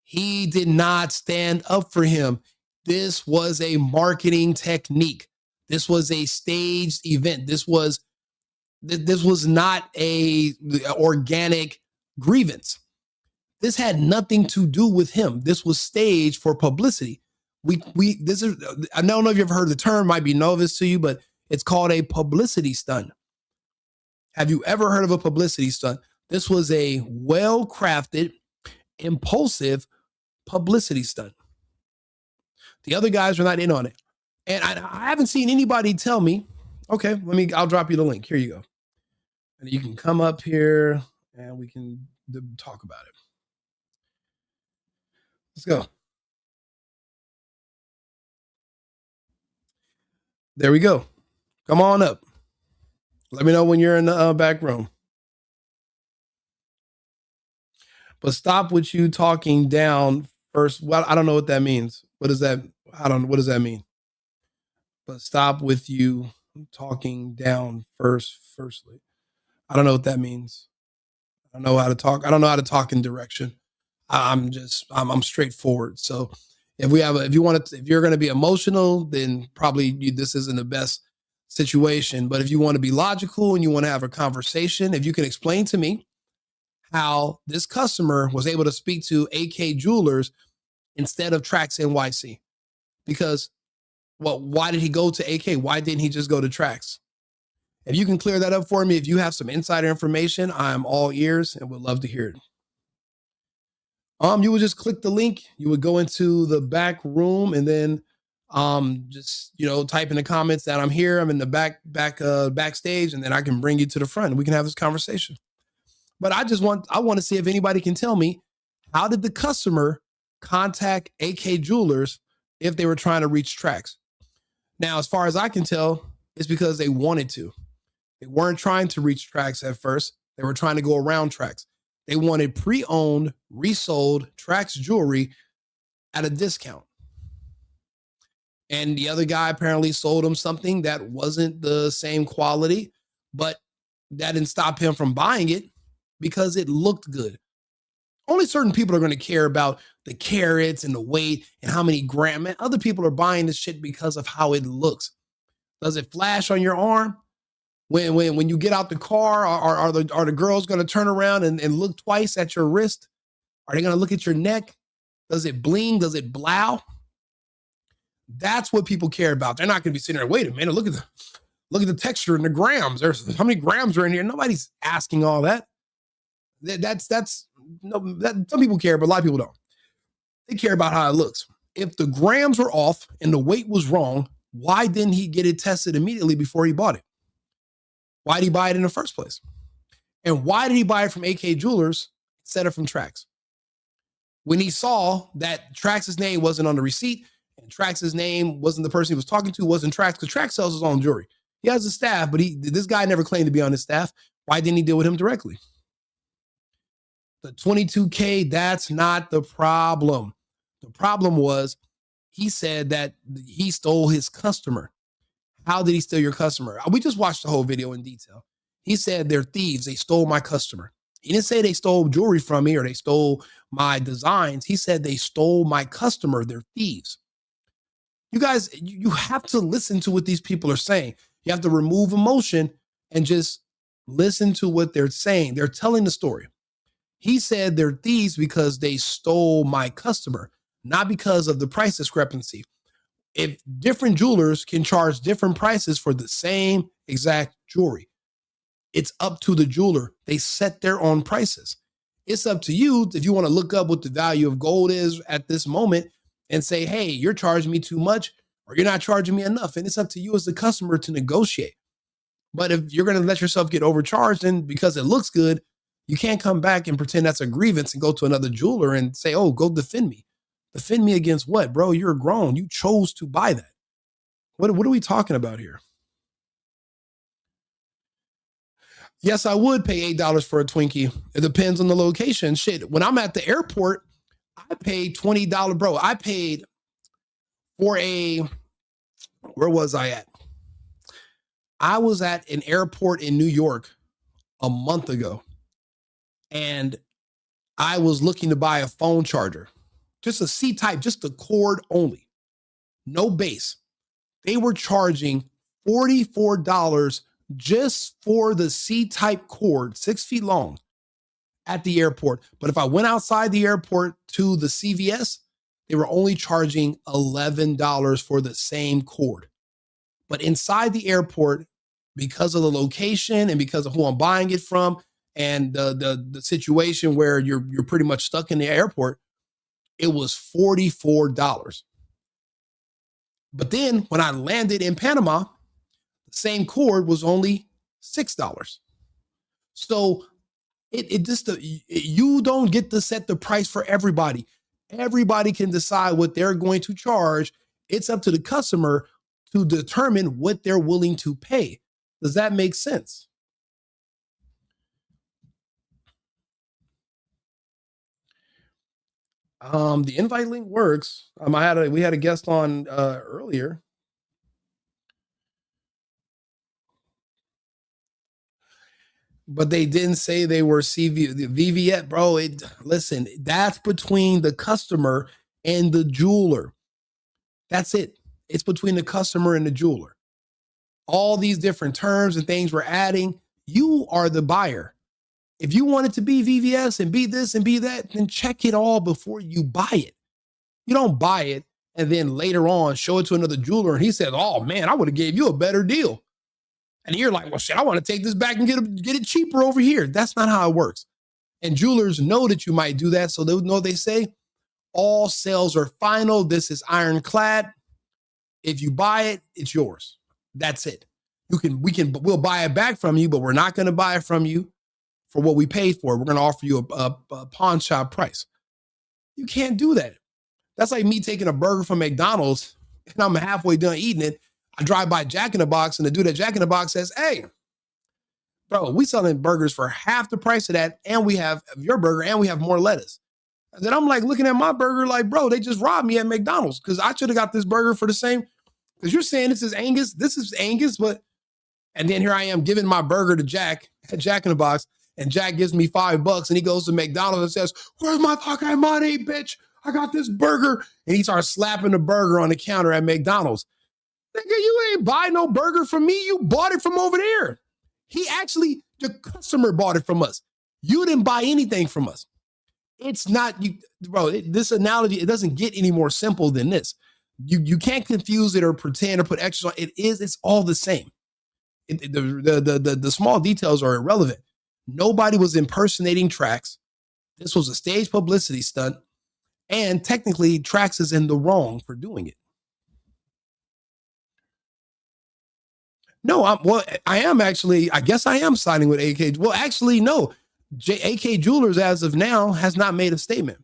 He did not stand up for him. This was a marketing technique. This was a staged event. This was not a organic grievance. This had nothing to do with him. This was staged for publicity. I don't know if you've ever heard the term, might be novice to you, but it's called a publicity stunt. Have you ever heard of a publicity stunt? This was a well-crafted, impulsive publicity stunt. The other guys were not in on it. And I haven't seen anybody tell me, okay, I'll drop you the link. Here you go. And you can come up here and we can talk about it. Let's go. There we go. Come on up. Let me know when you're in the back room. But stop with you talking down first. Well, I don't know what that means. What does that? What does that mean? But stop with you talking down firstly. I don't know what that means. I don't know how to talk. I don't know how to talk in direction. I'm straightforward. So if you're going to be emotional, then probably this isn't the best situation. But if you want to be logical and you want to have a conversation, if you can explain to me how this customer was able to speak to AKAY Jewelers instead of TraxNYC, because why did he go to AKAY? Why didn't he just go to Trax? If you can clear that up for me, if you have some insider information, I'm all ears and would love to hear it. You would just click the link. You would go into the back room and then just type in the comments that I'm here. I'm in the backstage, and then I can bring you to the front and we can have this conversation. But I want to see if anybody can tell me, how did the customer contact AKAY Jewelers if they were trying to reach Trax? Now, as far as I can tell, it's because they wanted to. They weren't trying to reach Trax at first. They were trying to go around Trax. They wanted pre-owned, resold Trax jewelry at a discount. And the other guy apparently sold him something that wasn't the same quality, but that didn't stop him from buying it because it looked good. Only certain people are going to care about the carats and the weight and how many grams. And other people are buying this shit because of how it looks. Does it flash on your arm? When you get out the car, are the girls going to turn around and look twice at your wrist? Are they going to look at your neck? Does it bling? Does it blow? That's what people care about. They're not going to be sitting there, wait a minute, look at the texture and the grams. There's how many grams are in here? Nobody's asking all that. Some people care, but a lot of people don't. They care about how it looks. If the grams were off and the weight was wrong, why didn't he get it tested immediately before he bought it? Why did he buy it in the first place? And why did he buy it from AKAY Jewelers instead of from Trax? When he saw that Trax's name wasn't on the receipt and Trax's name wasn't the person he was talking to, wasn't Trax, because Trax sells his own jewelry. He has a staff, but this guy never claimed to be on his staff. Why didn't he deal with him directly? The $22K, that's not the problem. The problem was he said that he stole his customer. How did he steal your customer? We just watched the whole video in detail. He said they're thieves. They stole my customer. He didn't say they stole jewelry from me or they stole my designs. He said they stole my customer. They're thieves. You guys, you have to listen to what these people are saying. You have to remove emotion and just listen to what they're saying. They're telling the story. He said they're thieves because they stole my customer, not because of the price discrepancy. If different jewelers can charge different prices for the same exact jewelry, it's up to the jeweler. They set their own prices. It's up to you if you want to look up what the value of gold is at this moment and say, hey, you're charging me too much or you're not charging me enough. And it's up to you as the customer to negotiate. But if you're going to let yourself get overcharged, and because it looks good, You can't come back and pretend that's a grievance and go to another jeweler and say, oh, go defend me. Defend me against what, bro? You're grown. You chose to buy that. What are we talking about here? Yes, I would pay $8 for a Twinkie. It depends on the location. Shit, when I'm at the airport, I paid $20. Bro, I paid for where was I at? I was at an airport in New York a month ago, and I was looking to buy a phone charger, just a C-type, just the cord only, no base. They were charging $44 just for the C-type cord, 6 feet long, at the airport. But if I went outside the airport to the CVS, they were only charging $11 for the same cord. But inside the airport, because of the location and because of who I'm buying it from and the situation where you're pretty much stuck in the airport, it was $44. But then when I landed in Panama, the same cord was only $6. So you don't get to set the price for everybody. Everybody can decide what they're going to charge. It's up to the customer to determine what they're willing to pay. Does that make sense? The invite link works. We had a guest on earlier. But they didn't say they were VVS, bro. Listen, that's between the customer and the jeweler. That's it. It's between the customer and the jeweler. All these different terms and things we're adding, you are the buyer. If you want it to be VVS and be this and be that, then check it all before you buy it. You don't buy it and then later on show it to another jeweler and he says, oh man, I would have gave you a better deal. And you're like, well, shit, I want to take this back and get it cheaper over here. That's not how it works. And jewelers know that you might do that. So they know they say all sales are final. This is ironclad. If you buy it, it's yours. That's it. We'll buy it back from you, but we're not going to buy it from you for what we paid for. We're going to offer you a pawn shop price. You can't do that. That's like me taking a burger from McDonald's and I'm halfway done eating it. I drive by Jack in the Box and the dude at Jack in the Box says, hey, bro, we selling burgers for half the price of that. And we have your burger and we have more lettuce. And then I'm like looking at my burger like, bro, they just robbed me at McDonald's because I should have got this burger for the same. Because you're saying this is Angus, but, and then here I am giving my burger to Jack at Jack in the Box and Jack gives me $5 and he goes to McDonald's and says, where's my fucking money, bitch? I got this burger. And he starts slapping the burger on the counter at McDonald's. Nigga, you ain't buy no burger from me. You bought it from over there. The customer bought it from us. You didn't buy anything from us. It's not you, bro. This analogy, it doesn't get any more simple than this. You can't confuse it or pretend or put extras on. It's all the same. The small details are irrelevant. Nobody was impersonating Trax. This was a stage publicity stunt. And technically, Trax is in the wrong for doing it. No, I guess I am siding with AKAY. Well, actually, no. AKAY Jewelers, as of now, has not made a statement.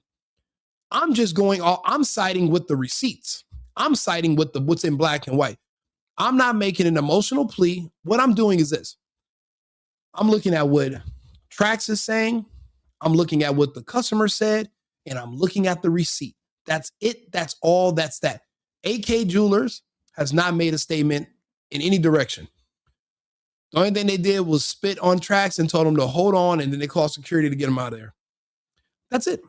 I'm siding with the receipts. I'm siding with what's in black and white. I'm not making an emotional plea. What I'm doing is this. I'm looking at what Trax is saying. I'm looking at what the customer said, and I'm looking at the receipt. That's it. That's all. That's that. AKAY Jewelers has not made a statement in any direction. The only thing they did was spit on Trax and told him to hold on, and then they called security to get him out of there. That's it.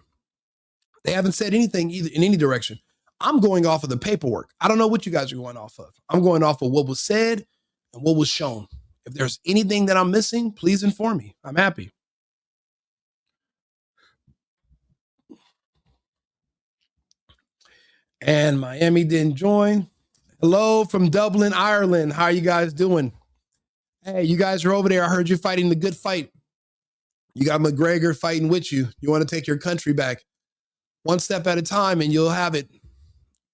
They haven't said anything either in any direction. I'm going off of the paperwork. I don't know what you guys are going off of. I'm going off of what was said and what was shown. If there's anything that I'm missing, please inform me. I'm happy. And Miami didn't join. Hello from Dublin, Ireland. How are you guys doing? Hey, you guys are over there. I heard you're fighting the good fight. You got McGregor fighting with you. You want to take your country back. One step at a time and you'll have it.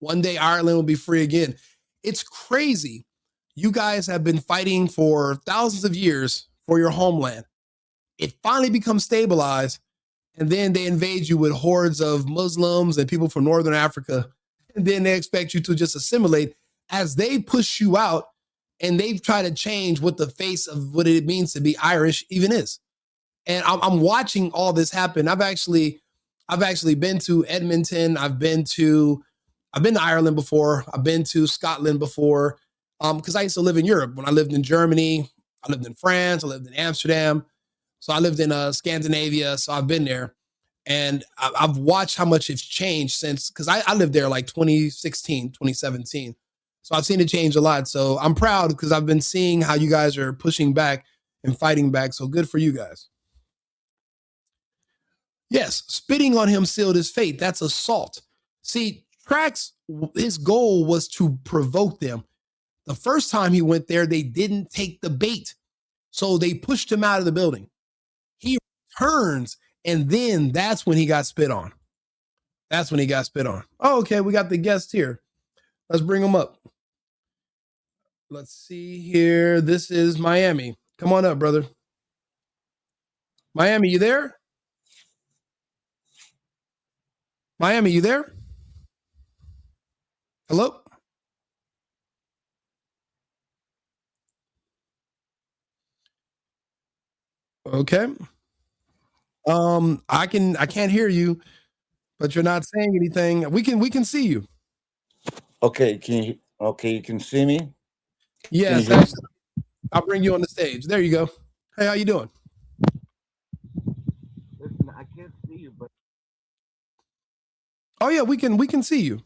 One day Ireland will be free again. It's crazy. You guys have been fighting for thousands of years for your homeland. It finally becomes stabilized, and then they invade you with hordes of Muslims and people from Northern Africa, and then they expect you to just assimilate as they push you out, and they try to change what the face of what it means to be Irish even is. And I'm watching all this happen. I've actually been to Edmonton. I've been to Ireland before. I've been to Scotland before. Because I used to live in Europe. When I lived in Germany, I lived in France, I lived in Amsterdam. So I lived in Scandinavia. So I've been there. And I've watched how much it's changed since, because I lived there like 2016, 2017. So I've seen it change a lot. So I'm proud because I've been seeing how you guys are pushing back and fighting back. So good for you guys. Yes, spitting on him sealed his fate. That's assault. See, Trax, his goal was to provoke them. The first time he went there, they didn't take the bait. So they pushed him out of the building. He returns, and then that's when he got spit on. That's when he got spit on. Oh, okay, we got the guest here. Let's bring him up. Let's see here. This is Miami. Come on up, brother. Miami, you there? Miami, you there? Hello? Okay. I can't hear you, but you're not saying anything. We can see you. Okay, you can see me? Yes, Can you actually, I'll bring you on the stage. There you go. Hey, how you doing? Listen, I can't see you, but Oh yeah, we can see you.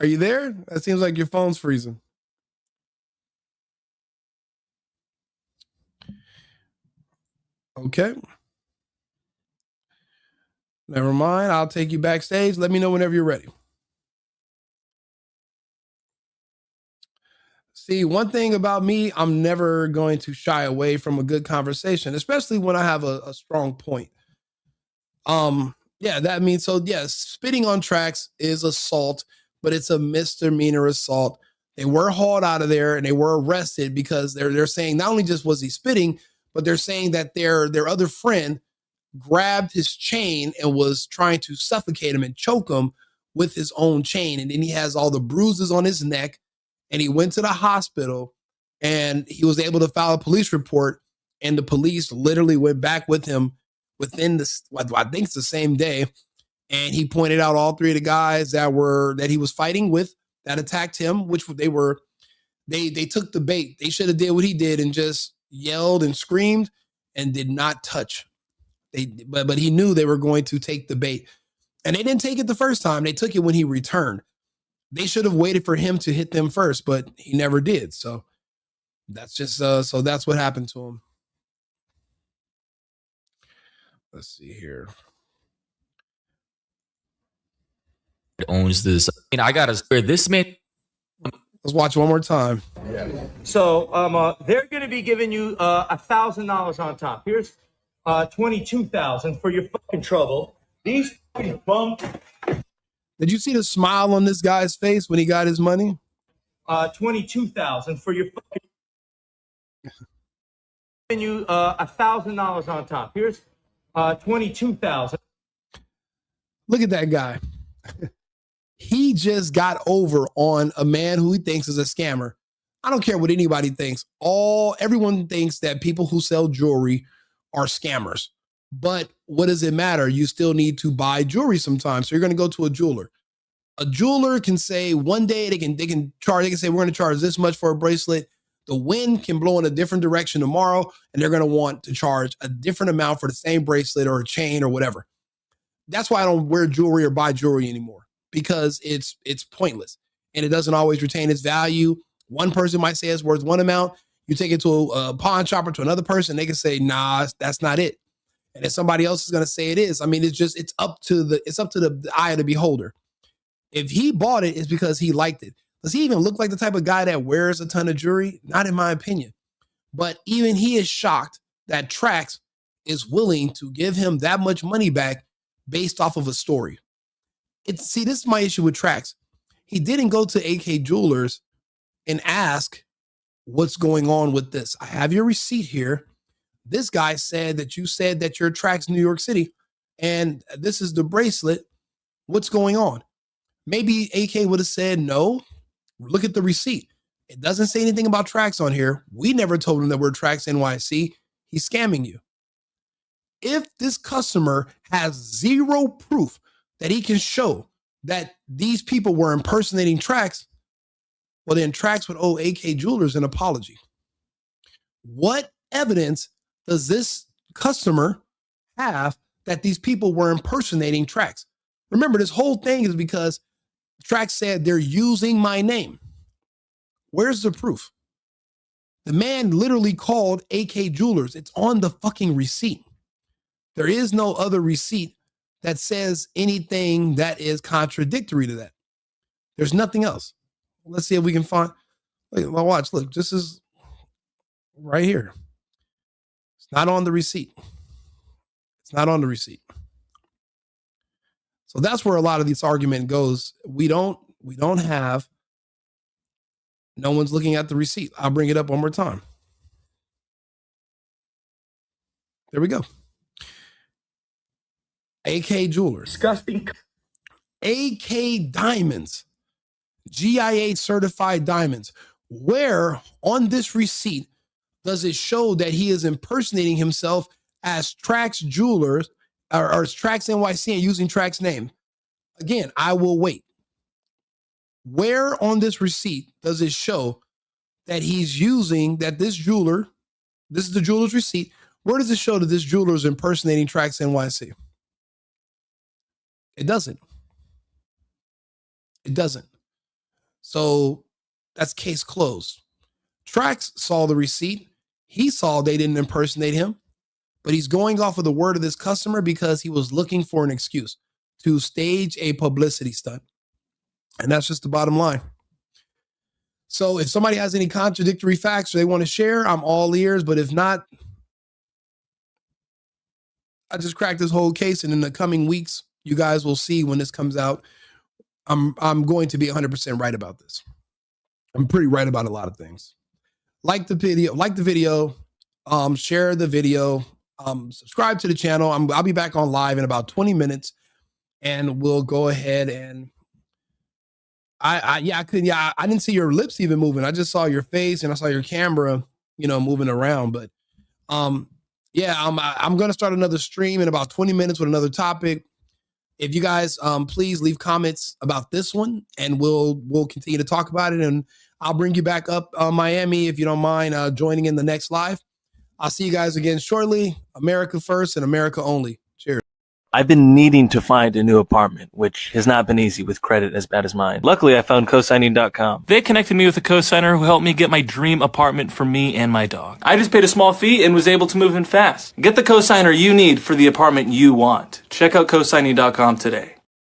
Are you there? That seems like your phone's freezing. Okay. Never mind. I'll take you backstage. Let me know whenever you're ready. See, one thing about me, I'm never going to shy away from a good conversation, especially when I have a strong point. Yeah, that means so. Yes, spitting on Trax is assault, but it's a misdemeanor assault. They were hauled out of there and they were arrested because they're saying not only just was he spitting, but they're saying that their other friend grabbed his chain and was trying to suffocate him and choke him with his own chain. And then he has all the bruises on his neck, and he went to the hospital and he was able to file a police report. And the police literally went back with him within I think it's the same day. And he pointed out all three of the guys that he was fighting with that attacked him, which they took the bait. They should have did what he did and just yelled and screamed and did not touch. But he knew they were going to take the bait. And they didn't take it the first time. They took it when he returned. They should have waited for him to hit them first, but he never did. So that's just so that's what happened to him. Let's see here. Owns this. I gotta swear, this man. Let's watch one more time. So they're going to be giving you $1,000 on top. Here's $22,000 for your fucking trouble. These fucking bums. Did you see the smile on this guy's face when he got his money? $22,000 for your fucking. Giving you $1,000 on top. Here's $22,000. Look at that guy. He just got over on a man who he thinks is a scammer. I don't care what anybody thinks. Everyone thinks that people who sell jewelry are scammers. But what does it matter? You still need to buy jewelry sometimes. So you're going to go to a jeweler. A jeweler can say one day they can say we're going to charge this much for a bracelet. The wind can blow in a different direction tomorrow, and they're going to want to charge a different amount for the same bracelet or a chain or whatever. That's why I don't wear jewelry or buy jewelry anymore, because it's pointless and it doesn't always retain its value. One person might say it's worth one amount. You take it to a pawn shop or to another person, they can say, nah, that's not it. And if somebody else is going to say it is, I mean, it's up to the eye of the beholder. If he bought it, it's because he liked it. Does he even look like the type of guy that wears a ton of jewelry? Not in my opinion. But even he is shocked that Trax is willing to give him that much money back based off of a story. This is my issue with Trax. He didn't go to AK Jewelers and ask what's going on with this. I have your receipt here. This guy said that you said that you're Trax New York City, and this is the bracelet. What's going on? Maybe AK would have said, no, look at the receipt. It doesn't say anything about Trax on here. We never told him that we're TraxNYC. He's scamming you. If this customer has zero proof that he can show that these people were impersonating Trax, well, then Trax would owe AK Jewelers an apology. What evidence does this customer have that these people were impersonating Trax? Remember, this whole thing is because Trax said they're using my name. Where's the proof? The man literally called AK Jewelers. It's on the fucking receipt. There is no other receipt that says anything that is contradictory to that. There's nothing else. Let's see if we can find. Watch, look, this is right here. It's not on the receipt. It's not on the receipt. So that's where a lot of this argument goes. We don't have, no one's looking at the receipt. I'll bring it up one more time. There we go. AK Jewelers. Disgusting. AK Diamonds. GIA certified diamonds. Where on this receipt does it show that he is impersonating himself as Trax Jewelers or TraxNYC and using Trax name? Again, I will wait. Where on this receipt does it show that he's using, that this jeweler, this is the jeweler's receipt, where does it show that this jeweler is impersonating TraxNYC? It doesn't. It doesn't. So that's case closed. Trax saw the receipt. He saw they didn't impersonate him, but he's going off of the word of this customer because he was looking for an excuse to stage a publicity stunt. And that's just the bottom line. So if somebody has any contradictory facts or they want to share, I'm all ears. But if not, I just cracked this whole case. And in the coming weeks, you guys will see when this comes out. I'm going to be 100% right about this. I'm pretty right about a lot of things. Like the video, share the video, subscribe to the channel. I'll be back on live in about 20 minutes, and we'll go ahead and I didn't see your lips even moving. I just saw your face and I saw your camera, moving around. But I'm going to start another stream in about 20 minutes with another topic. If you guys please leave comments about this one, and we'll continue to talk about it, and I'll bring you back up Miami if you don't mind joining in the next live. I'll see you guys again shortly. America first and America only. Cheers. I've been needing to find a new apartment, which has not been easy with credit as bad as mine. Luckily, I found cosigning.com. They connected me with a cosigner who helped me get my dream apartment for me and my dog. I just paid a small fee and was able to move in fast. Get the cosigner you need for the apartment you want. Check out cosigning.com today.